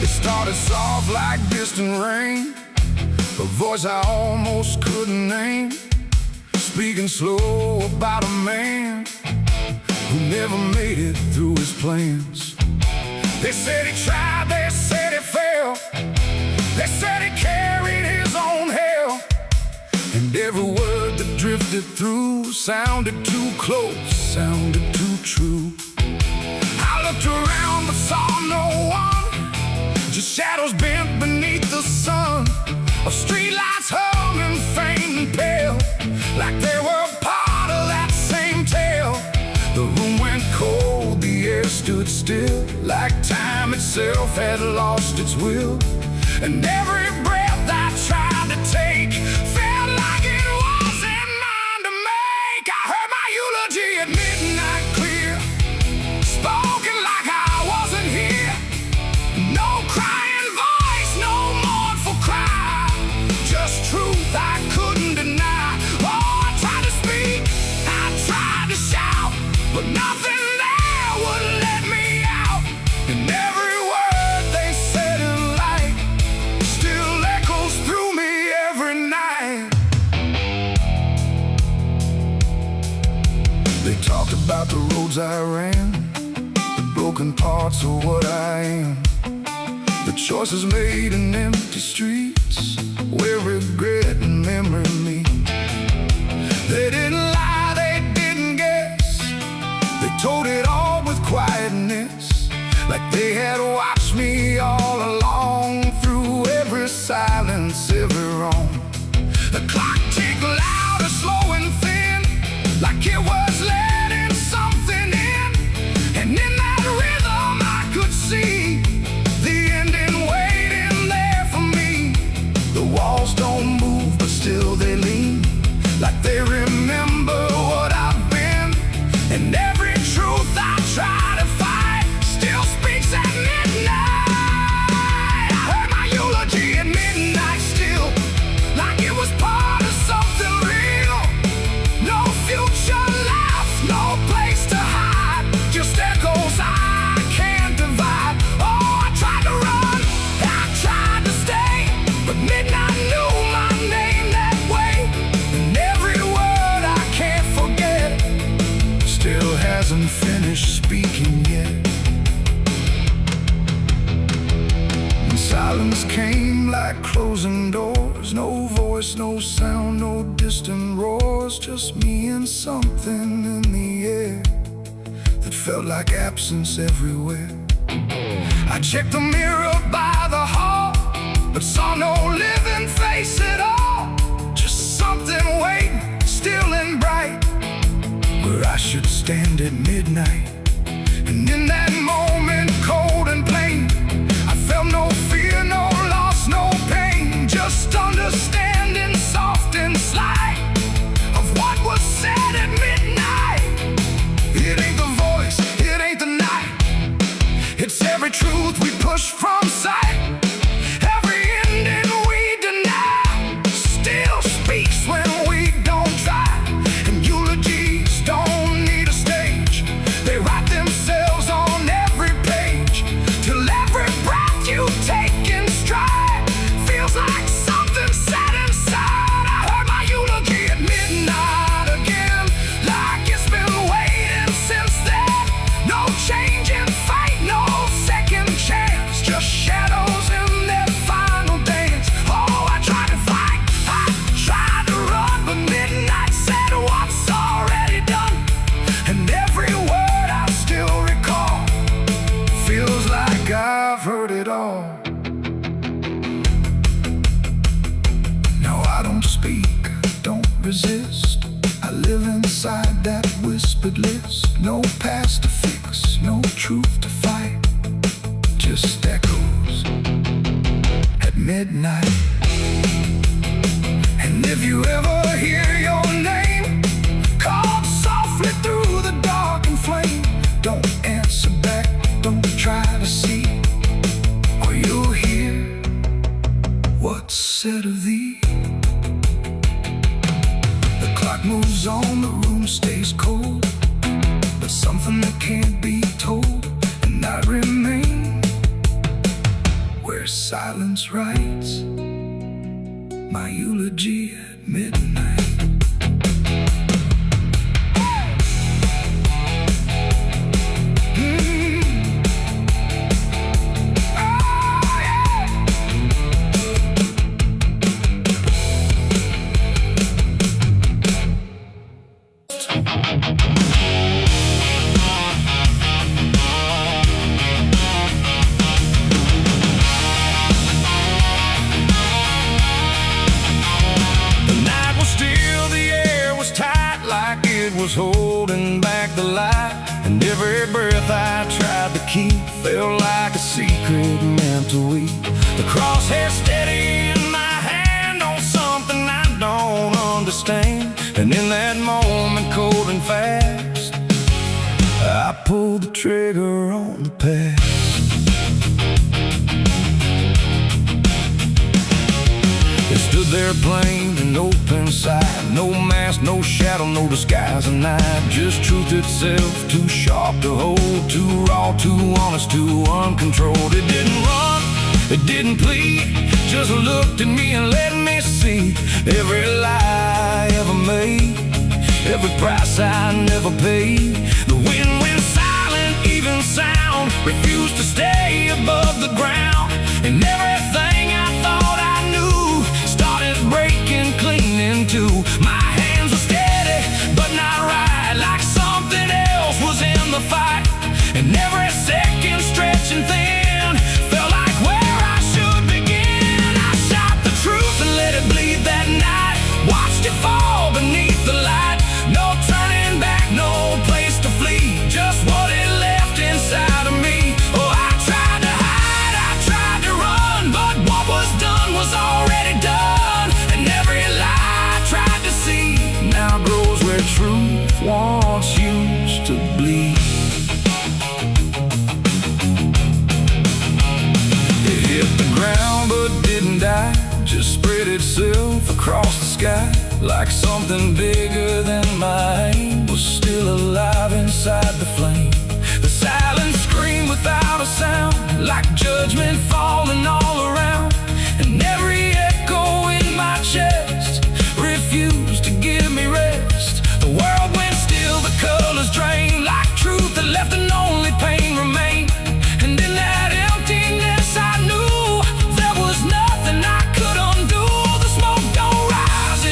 A: It started soft like distant rain, a voice I almost couldn't name, speaking slow about a man who never made it through his plans. They said he tried, they said he failed, they said he carried his own hell. And every word that drifted through sounded too close, sounded too true. I looked around but saw no one, just shadows bent beneath the sun, of streetlights hung and faint and pale, like they were part of that same tale. The room went cold, the air stood still, like time itself had lost its will. And every breath I tried to take felt like it wasn't mine to make. I heard my eulogy at midnight clear, spoken like I wasn't here. No crying voice, no mournful cry, just truth I couldn't deny. Oh, I tried to speak, I tried to shout, but nothing there would let me out. And every word they said in light still echoes through me every night. They talked about the roads I ran, the broken parts of what I am, the choices made in empty streets where regret and memory meet. They didn't lie, they didn't guess, they told it all with quietness, like they had watched me all along, through every silence, every wrong. The clock ticked louder, slow and thin, like it was letting something in. And in that rhythm I could see the ending waiting there for me. The walls don't move, but still they lean, like they remember what I've been. And every truth I try to fight still speaks at midnight. I heard my eulogy at midnight still, sound, no distant roars, just me and something in the air that felt like absence everywhere. I checked the mirror by the hall, but saw no living face at all. Just something waiting, still and bright, where I should stand at midnight. And in that moment, cold and plain, I felt no fear, no loss, no pain, just understanding, soft and slight, of what was said at midnight. It ain't the voice, it ain't the night, it's every truth we push from sight. Every ending we deny still speaks when we don't try. And eulogies don't need a stage, they write themselves on every page, till every breath you take in stride feels like something set inside. I heard my eulogy at midnight again, like it's been waiting since then. No change in fate, no second chance, just shadows in their final dance. Oh, I tried to fight, I tried to run, but midnight said what's already done. And every word I still recall feels like I've heard it all. No, I don't speak, don't resist, I live inside that whispered list. No past to fix, no truth to fight, just echoes at midnight. And if you ever hear your name called softly through the dark and flame, don't answer back, don't try to see, or you'll hear what's said of thee. The clock moves on, the room stays cold, but something that can't be told, and I remain where silence writes my eulogy at midnight. Was holding back the light, and every breath I tried to keep felt like a secret meant to weep. The crosshair steady in my hand on something I don't understand, and in that moment, cold and fast, I pulled the trigger on the past. It stood there plain and open sight, no mask, no shadow, no disguise at night. Just truth itself, too sharp to hold, too raw, too honest, too uncontrolled. It didn't run, it didn't plead, just looked at me and let me see every lie I ever made, every price I never paid. The wind went silent, even sound refused to stay above the ground, and everything I thought I knew started breaking clean in two. My hands were steady, but not right, like something else was in the fight, and every second stretching thin felt like where I should begin. I shot the truth and let it bleed that night, watched it fall beneath the light. No turning back, no place to flee, just what it left inside of me. Oh, I tried to hide, I tried to run, but what was done was already done, and every lie I tried to see now grows where truth once used to bleed. It hit the ground but didn't die, just spread itself across the sky, like something bigger than my aim was still alive inside the flame. The silence screamed without a sound, like judgment falling all around, and every echo in my chest refused to give me rest. The world went still, the colors drained, like truth that left and only pain remained. And in that emptiness I knew there was nothing I could undo. The smoke don't rise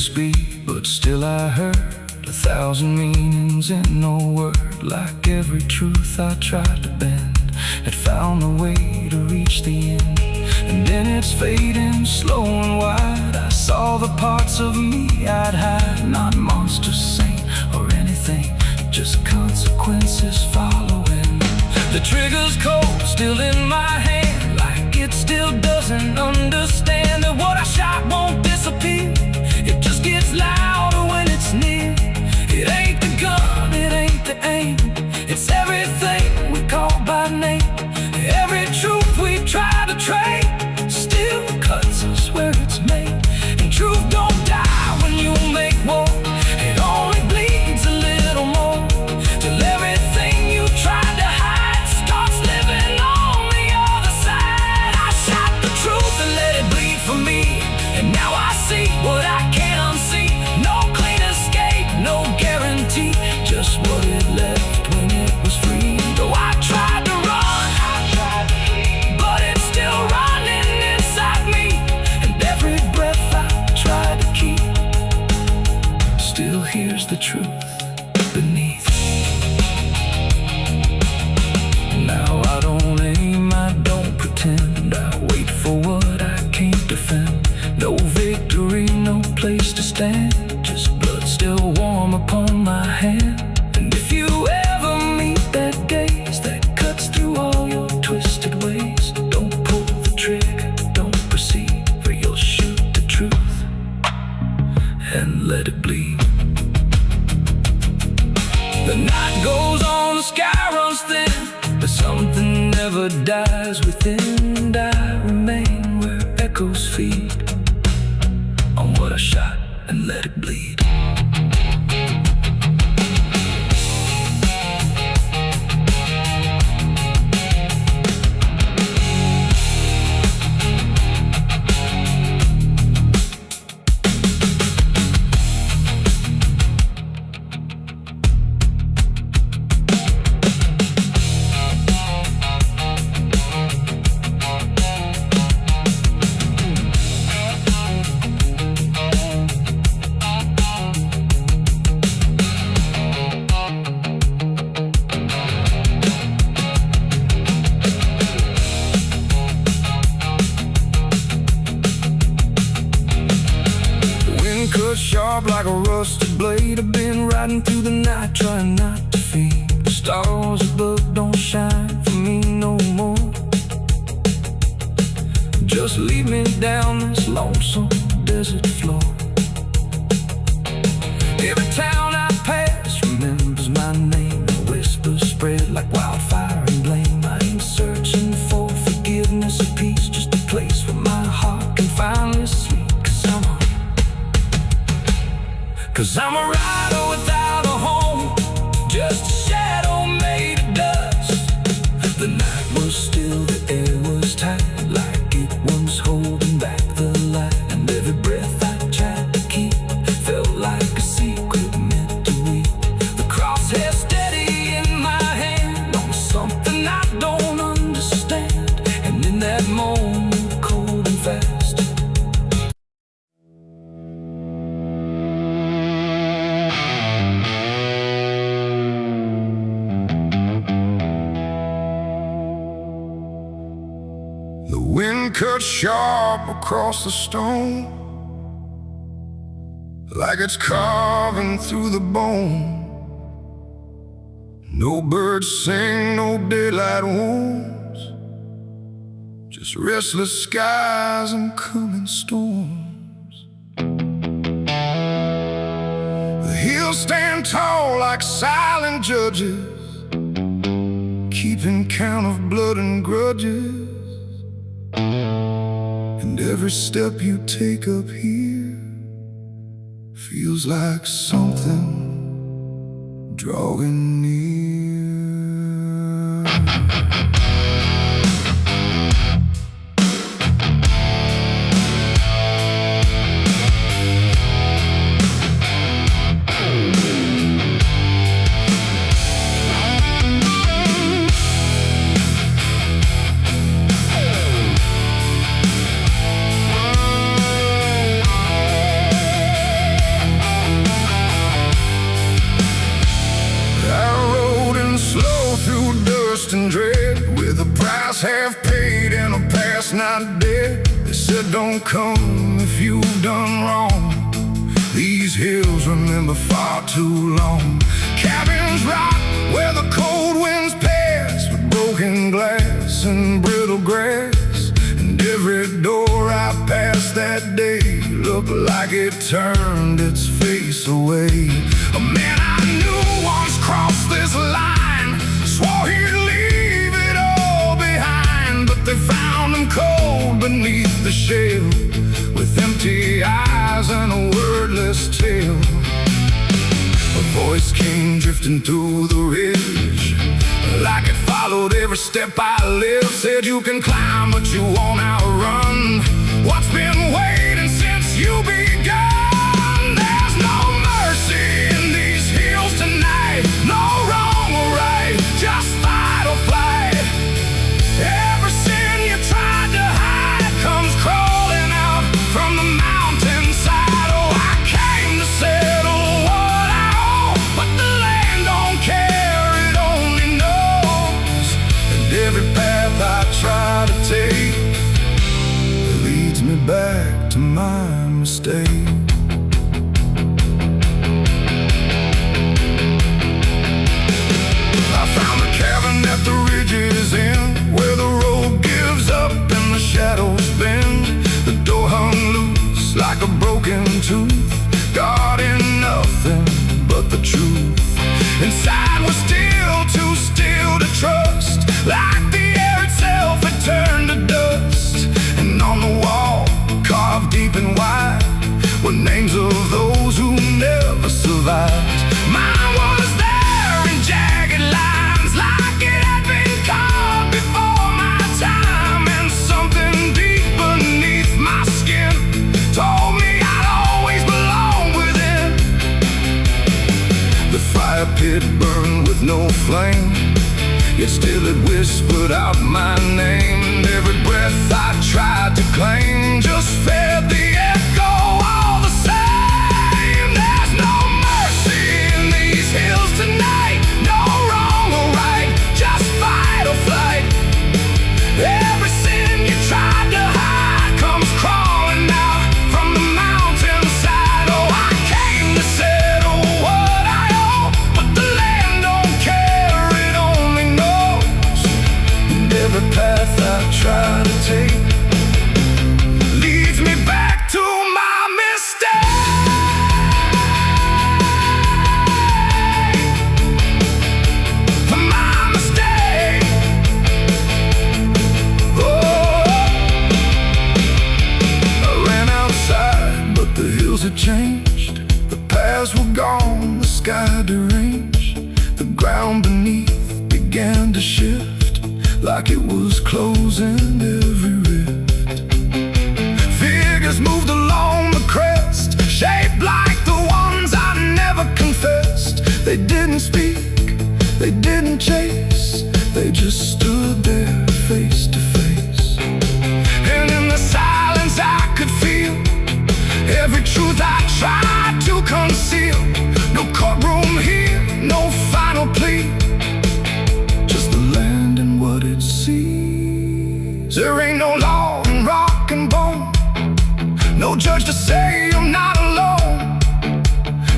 A: speak, but still I heard 1,000 meanings in no word. Like every truth I tried to bend had found a way to reach the end. And then it's fading slow and wide. I saw the parts of me I'd hide. Not monster, saint, or anything, just consequences following. The trigger's cold, still in my hand, like it still doesn't understand that what I shot won't disappear. It just gets louder when it's near. It ain't the gun, it ain't the aim, it's everything we call by name. Every truth we try to trade still cuts us where it's made. And truth don't die when you make war. It only bleeds a little more, till everything you tried to hide starts living on the other side. I shot the truth and let it bleed for me, and now I see what I can't unsee. No clean escape, no guarantee, just what it left when it was free. Though I tried to run, but it's still running inside me. And every breath I try to keep still hears the truth beneath. Now I don't aim, I don't pretend, I wait for what I can't defend. No victory, no place to stand, just blood still warm upon my hand. And if you ever meet that gaze that cuts through all your twisted ways, don't pull the trigger, don't proceed, for you'll shoot the truth and let it bleed. The night goes on, the sky runs thin, but something never dies within. And I remain where echoes feed on what I shot and let it bleed. Sharp like a rusted blade, I've been riding through the night trying not to fade. The stars above don't shine for me no more. Just lead me down this lonesome desert floor. Every town I pass remembers my name, and whispers spread like wildfire and blame. I ain't searching for forgiveness or peace, just a place where my heart can finally sleep. Cause I'm a rider without a home, just a shadow made of dust. The night was still, the air was tight, like it was holding back the light. And every breath I tried to keep felt like a secret meant to read. The crosshair steady in my hand on something I don't understand. And in that moment, cold and fast, wind cut sharp across the stone, like it's carving through the bone. No birds sing, no daylight wounds, just restless skies and coming storms. The hills stand tall like silent judges, keeping count of blood and grudges. And every step you take up here feels like something drawing near. price half paid and a past not dead. They said don't come if you've done wrong. These hills remember far too long. Cabins rock where the cold winds pass, with broken glass and brittle grass. And every door I passed that day looked like it turned its face away. A man I knew once crossed this line, swore he'd leave it all behind, but they found him cold beneath the shell, with empty eyes and a wordless tale. A voice came drifting through the ridge, like it followed every step I lived. Said you can climb but you won't outrun what's been waiting since you begun. There's no mercy in these hills tonight, no wrong or right, just fight or flight. Every sin you tried to hide comes crawling out from the mountainside. Oh, I came to settle what I owe, but the land don't care, it only knows. And every path I try to take leads me back to my mistake. I found a cabin at the ridge's end, where the road gives up and the shadows bend. The door hung loose like a broken tooth, guarding nothing but the truth. Inside was still too still to trust, like the air itself had turned to dust. And on the wall, carved deep and wide, were names of those who never survived. Mine was there in jagged lines, like it had been carved before my time. And something deep beneath my skin told me I'd always belong within. The fire pit burned with no flame, yet still it whispered out my name. And every breath I tried to claim just fed the echo all the same. There's no mercy in these hills tonight, no wrong or right, just fight or flight. Every sin you tried to hide comes crawling out from the mountainside. Oh, I came to settle what I owe, but the land don't care, it only knows. And every path I try to take leads me back to my mistake. My mistake. Oh, I ran outside, but the hills had changed. The paths were gone, the sky deranged. The ground beneath began to shift, like it was closing every rift. Figures moved along the crest, shaped like the ones I never confessed. They didn't speak, they didn't chase, they just stood there face to face. And in the silence I could feel every truth I tried to conceal. No courtroom here, no final plea, just the land and what it sees. There ain't no law in rock and bone, no judge to say I'm not alone,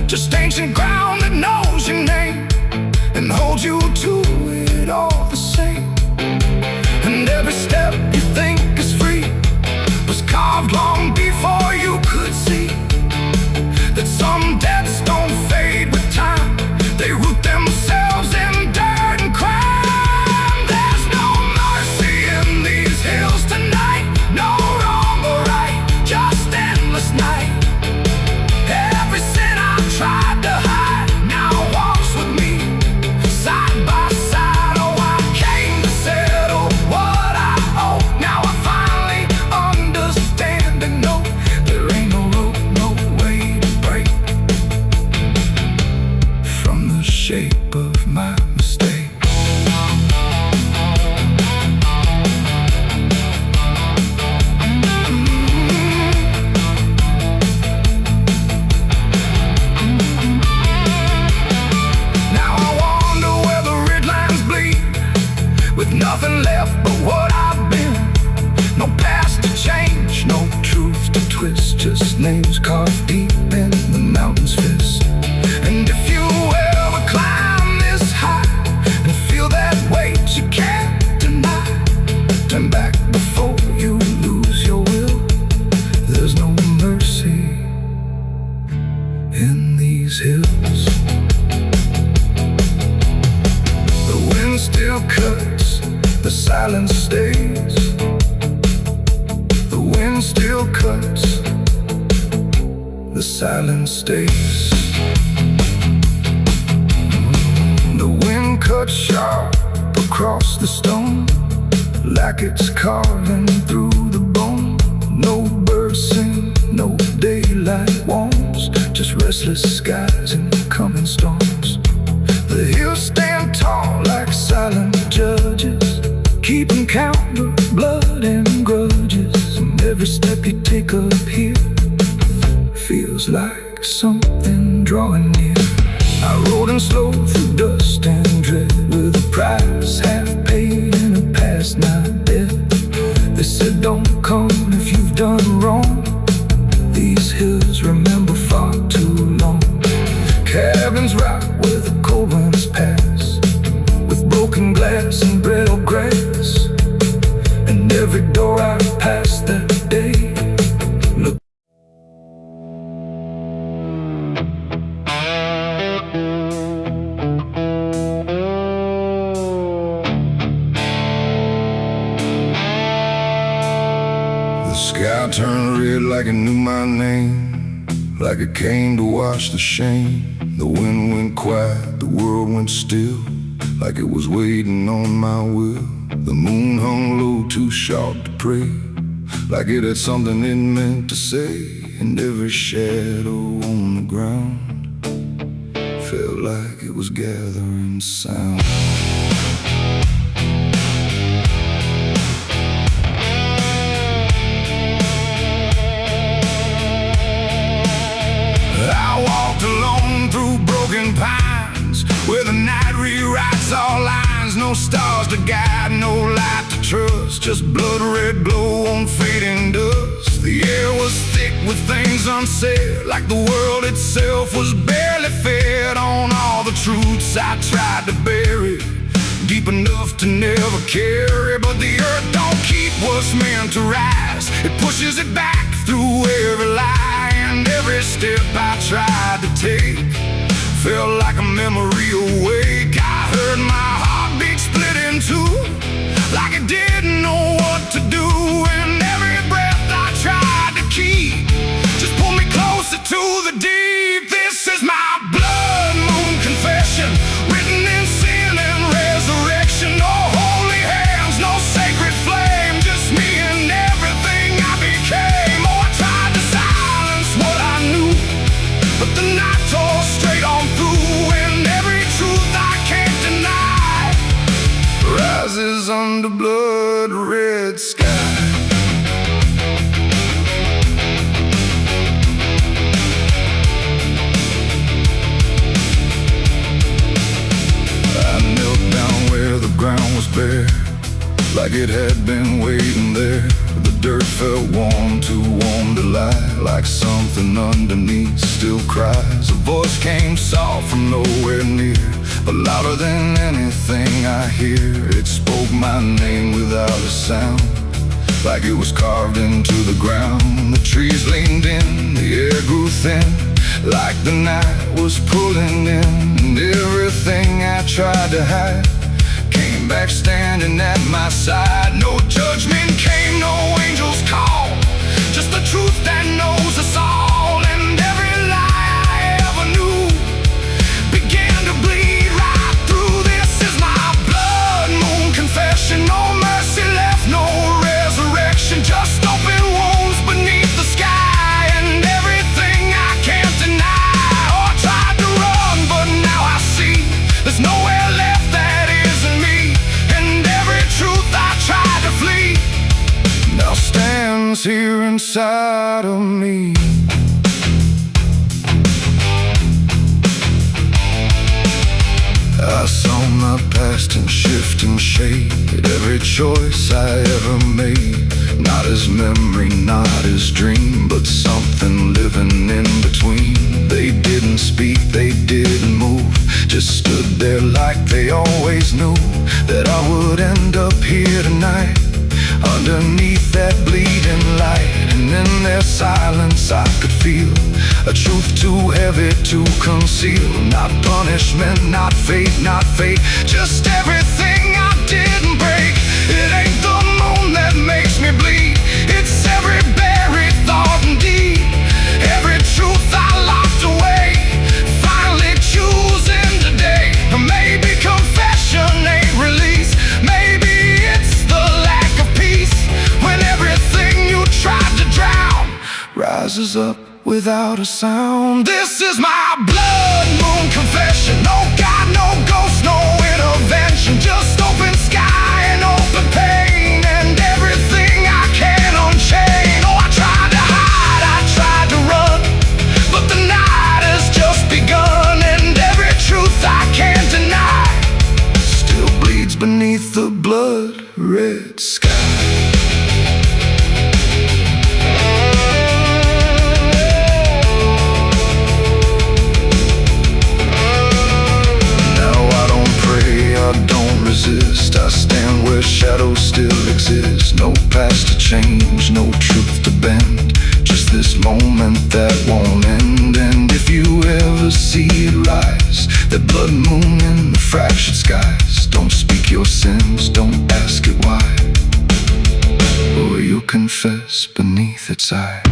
A: just ancient ground that knows your name and holds you to it all the same. And every step you think is free was carved long before you could see that some debts don't fade with time, they root themselves in dirt and crime. There's no mercy in these hills tonight, no wrong or right, just endless night. Every sin I tried to hide now walks with me, side by side. with nothing left but what I've been. No past to change, no truth to twist, just names carved deep in the mountain's fist. And if you ever climb this high and feel that weight you can't deny, turn back before you lose your will. There's no mercy in these hills. The wind still cuts, the silence stays. The wind still cuts, the silence stays. The wind cuts sharp across the stone, like it's carving through the bone. No birds sing, no daylight warms, just restless skies and coming storms. The hills stand tall like silent judges, keeping count of blood and grudges. And every step you take up here feels like something drawing near. I rode in slow through dust and dread, with a price half paid and a past not dead. They said don't come if you've done wrong. These hills remember far too long. Cabins rock where the cold winds pass, with broken glass and brittle grass. And every door I passed that day looked. The sky turned red like it knew my name, like it came to wash the shame. The wind went quiet, the world went still, like it was waiting on my will. The moon hung low, too sharp to pray, like it had something it meant to say. And every shadow on the ground felt like it was gathering sound. I walked alone through broken pines, where the night rewrites all lines. No stars to guide, no light to trust, just blood red glow on fading dust. The air was thick with things unsaid, like the world itself was barely fed on all the truths I tried to bury, deep enough to never carry. But the earth don't keep what's meant to rise, it pushes it back through every lie. And every step I tried to take felt like a memory awake. I heard my heartbeat split in two, like it didn't know what to do. And every breath I tried to keep just pulled me closer to the deep. This is my blood moon confession, written in sin and resurrection. No holy hands, no sacred flame, just me and everything I became. Oh, I tried to silence what I knew, but the night tore straight on through. And every truth I can't deny rises under blood red sky. I knelt down where the ground was bare, like it had been waiting there. The dirt felt warm, too warm to lie, like something underneath still cries. A voice came soft from nowhere near, but louder than anything I hear. It spoke my name without a sound, like it was carved into the ground. The trees leaned in, the air grew thin, like the night was pulling in. And everything I tried to hide came back standing at my side. No judgment came, no angel's call, just the truth that knows us all. And every lie I ever knew began to bleed right through. This is my blood moon confession. No mercy left, no resurrection, just open wounds beneath the sky. And everything I can't deny. Oh, I tried to run, but now I see there's nowhere left that isn't me. And every truth I tried to flee now stands here inside of me. I saw my past in shifting shade, every choice I ever made. Not his memory, not his dream, but something living in between. They didn't speak, they didn't move, just stood there like they always knew that I would end up here tonight, underneath that bleeding light. And in their silence I could feel a truth too heavy to conceal. Not punishment, not fate, not fate, just everything I didn't break. It ain't the moon that makes me bleed, it's every buried thought and deed, every truth I locked away, finally choosing today. Maybe confession ain't release, maybe it's the lack of peace, when everything you tried to drown rises up without a sound. This is my blood moon confession. No God, no ghost, no intervention, just open sky and open pain, and everything I can unchain. Oh, I tried to hide, I tried to run, but the night has just begun, and every truth I can't deny still bleeds beneath the blood-red sky. I stand where shadows still exist. No past to change, no truth to bend, just this moment that won't end. And if you ever see it rise, that blood moon in the fractured skies, don't speak your sins, don't ask it why, or you'll confess beneath its eye.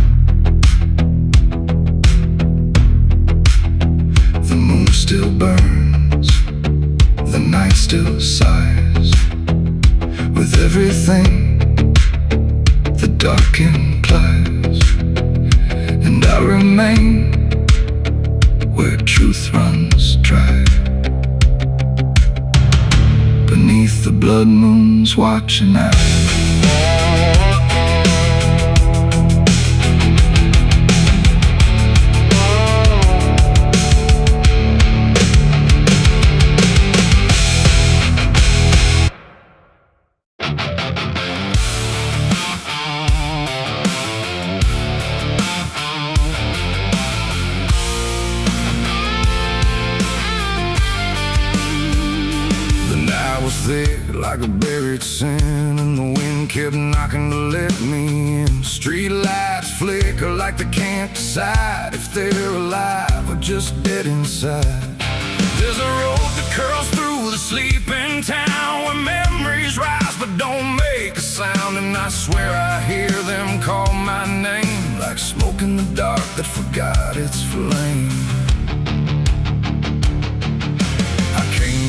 A: The moon still burns, the night still sighs, with everything the dark implies. And I remain where truth runs dry, beneath the blood moon's watching eye. Thick like a buried sin, and the wind kept knocking to let me in. Street lights flicker like they can't decide if they're alive or just dead inside. There's a road that curls through the sleeping town, where memories rise but don't make a sound. And I swear I hear them call my name, like smoke in the dark that forgot its flame.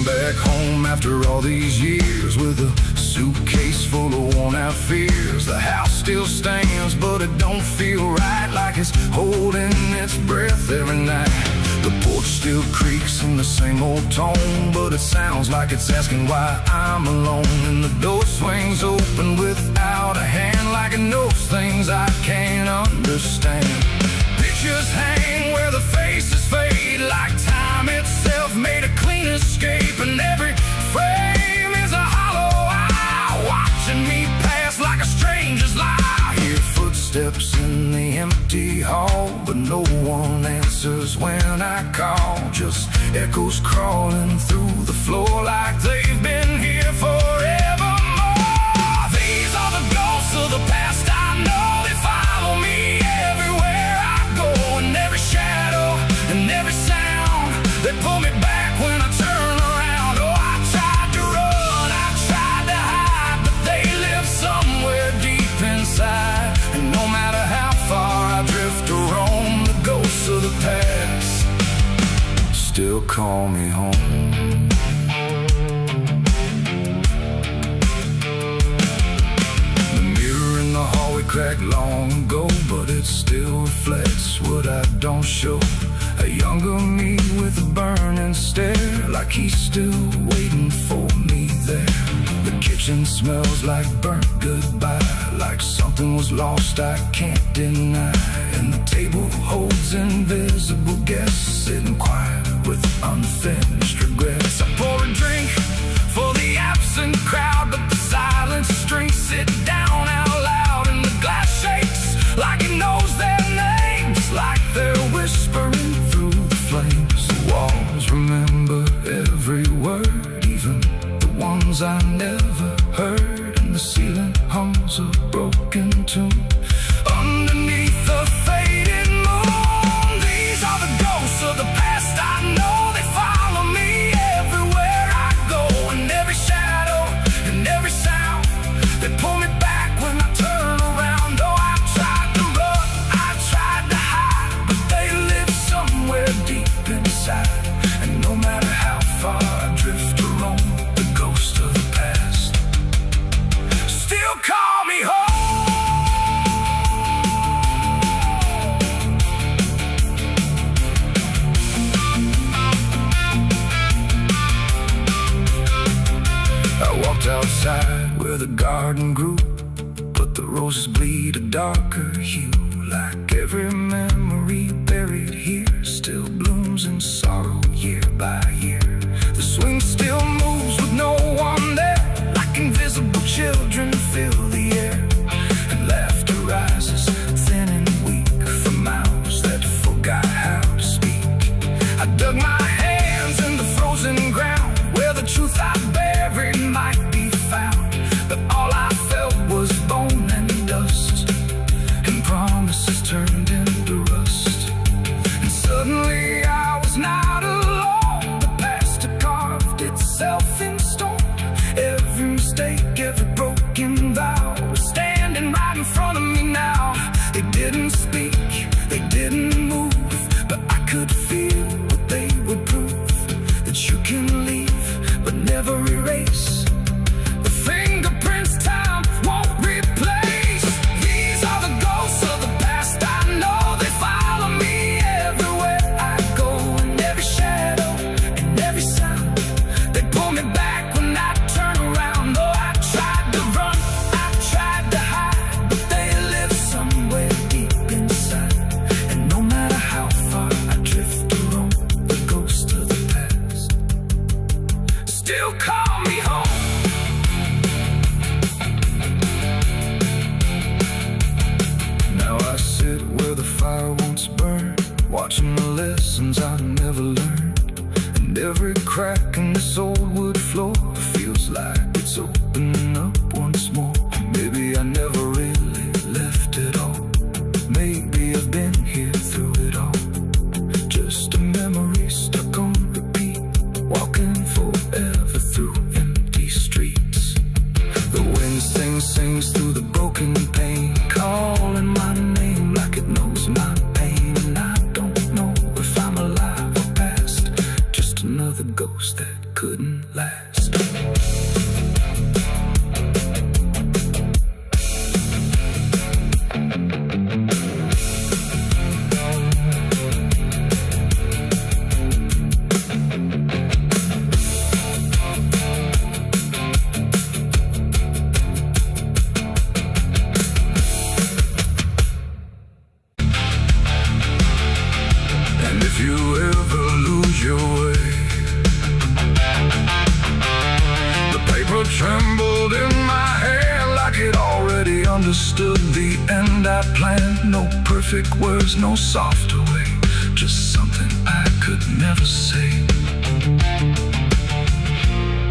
A: Back home after all these years, with a suitcase full of worn-out fears. The house still stands, but it don't feel right, like it's holding its breath every night. The porch still creaks in the same old tone, but it sounds like it's asking why I'm alone. And the door swings open without a hand, like it knows things I can't understand. Pictures hang where the faces fade, like time itself made a clean escape. And every frame is a hollow eye, watching me pass like a stranger's lie. I hear footsteps in the empty hall, but no one answers when I call. Just echoes crawling through the floor like they've been here forevermore. These are the ghosts of the past I know. They follow me everywhere I go, and every shadow and every sound, they pull me back when I turn around. Oh, I tried to run, I tried to hide, but they live somewhere deep inside. And no matter how far I drift or roam, the ghosts of the past still call me home. The mirror in the hallway cracked long ago, but it still reflects what I don't show. A younger me with a burning stare, like he's still waiting for me there. The kitchen smells like burnt goodbye, like something was lost I can't deny. And the table holds invisible guests, sitting quiet with unfinished regrets. I pour a drink for the absent crowd, but the silence heard, and the ceiling hums a broken tune underneath the fading moon. These are the ghosts of the past. I know they follow me everywhere I go, and every shadow and every sound. They pull me back when I turn around. Oh, I tried to run, I tried to hide, but they live somewhere deep inside. And no matter how far I drift or roam, the ghost of the past still call me home. I walked outside where the garden grew, but the roses bleed a darker hue. Like every memory buried here still blooms in sorrow year by year. The swing still moves with no one there, like invisible children fill the air. And laughter rises thin and weak from mouths that forgot how to speak. I dug my hands in the frozen ground where the truth I buried might be found. But all I felt was bone and dust, and promises turned into rust. And suddenly I was not alone. The past had carved itself in stone. Every mistake, every broken vow was standing right in front of me now. They didn't speak, they didn't move, but I could feel what they would prove. That you can leave, but never erase the fingerprints time won't replace. These are the ghosts of the past. I know they follow me everywhere I go, and every shadow and every sound. They pull me back when I turn around. Oh, I tried to run, I tried to hide, but they live somewhere deep inside. And no matter how far I drift or roam, the ghost of the past still call me home. Now I sit where the fire once burned, watching the lessons I never learned. And every crack in this old wood floor feels like it's opening up once more. Maybe I never really left it all. Maybe I've been here through it all. Just a memory stuck on repeat, walking forever through empty streets. The wind sings through the broken pane, calling my name like it knows my pain. And I don't know if I'm alive or past, just another ghost that couldn't last. And if you ever lose your way, the paper trembled in my hand like it already understood the end I planned. No perfect words, no softer way, just something I could never say.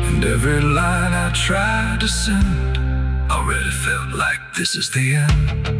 A: And every line I tried to send already felt like this is the end.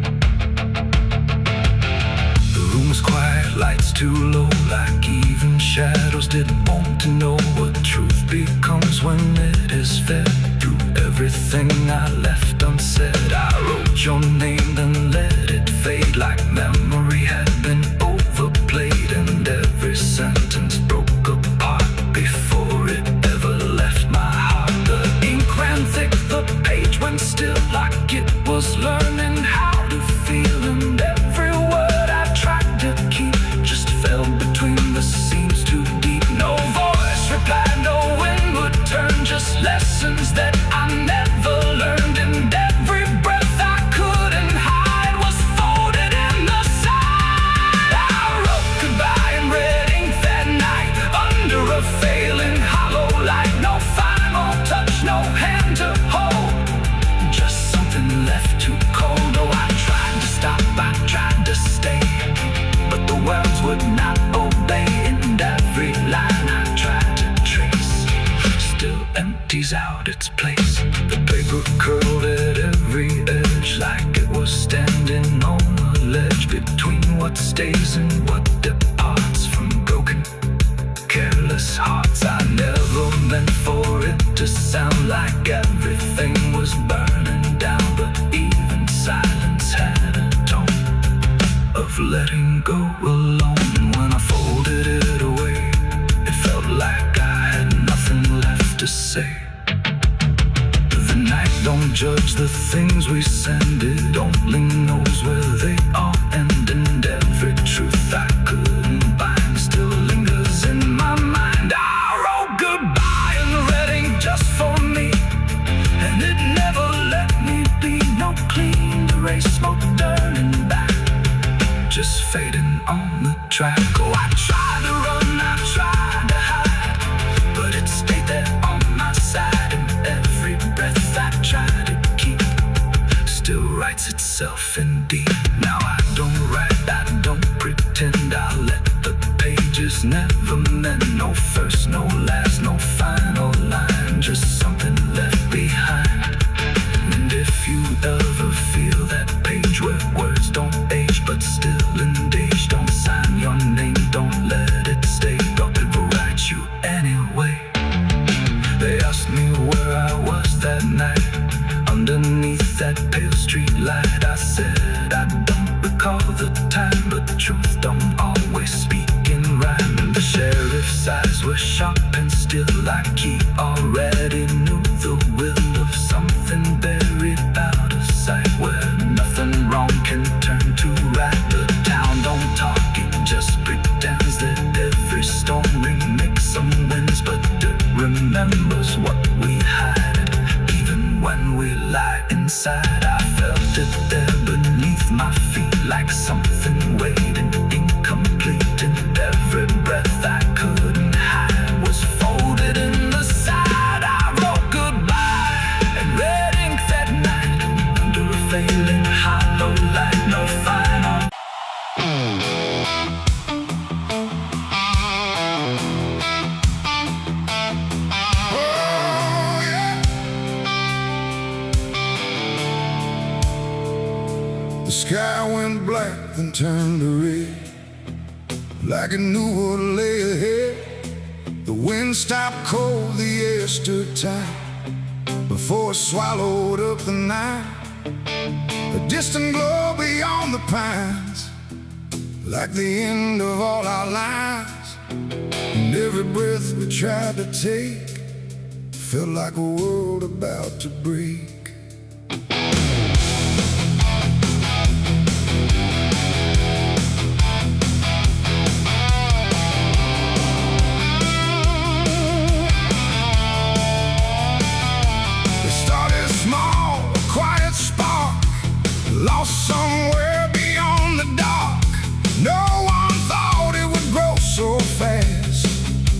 A: The room was quiet, lights too low, like even shadows didn't want to know what truth becomes when it is fed. Through everything I left unsaid, I wrote your name then let it fade, like memory had been overplayed. And every sentence broke apart before it ever left my heart. The ink ran thick, the page went still, like it was learning how to feel. And every word I tried to keep just fell between the seams too deep. No voice replied, no wind would turn, just lessons that I never learned. And every breath I couldn't hide. go alone. When I folded it away, it felt like I had nothing left to say. The night don't judge the things we send, it only knows where they all end. And every truth I couldn't bind still lingers in my mind. I wrote goodbye in the red ink just for me, and it never let me be. No clean erase, smoke turning back, just fading on the track. Oh, I tried to run, I tried to hide, but it stayed there on my side. And every breath I try to keep still writes itself indeed. Now I don't write, I don't pretend, I let the pages never mend. No first, no last, no final line, just something left behind. And if you ever feel that page where words don't age but still engage, don't sign your name, don't let it stay, don't ever write you anyway. They asked me where I was that night, underneath that pale street light. I said I don't recall the time, but truth don't always speak in rhyme. And the sheriff's eyes were sharp and still, like he already knew the will of something buried out of sight, where nothing wrong can turn to right. The town don't talk, it just pretends that every storm remakes some winds, but it remembers what we hide. Even when we lie inside, I felt it there beneath my feet, like something waiting incomplete. And every breath I couldn't hide was folded in the side. I wrote goodbye in red ink that night, under a failing hollow light, no final. Oh, yeah. The sky went black then turned to red, like it knew what lay ahead. The wind stopped cold, the air stood tight, before it swallowed up the night. A distant glow beyond the pines, like the end of all our lives. And every breath we tried to take felt like a world about to break. Lost somewhere beyond the dark. No one thought it would grow so fast,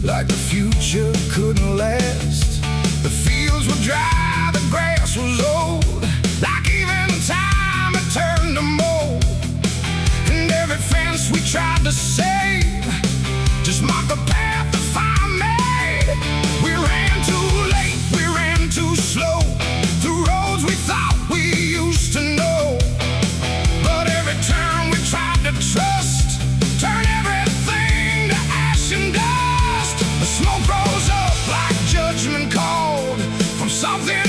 A: like the future couldn't last. The fields were dry, the grass was old, like even time had turned to mold. And every fence we tried to save just marked the path the fire made. We ran too late, we ran too slow, through roads we thought we used to know. Turn we tried to trust, turn everything to ash and dust. The smoke rose up like judgment called from something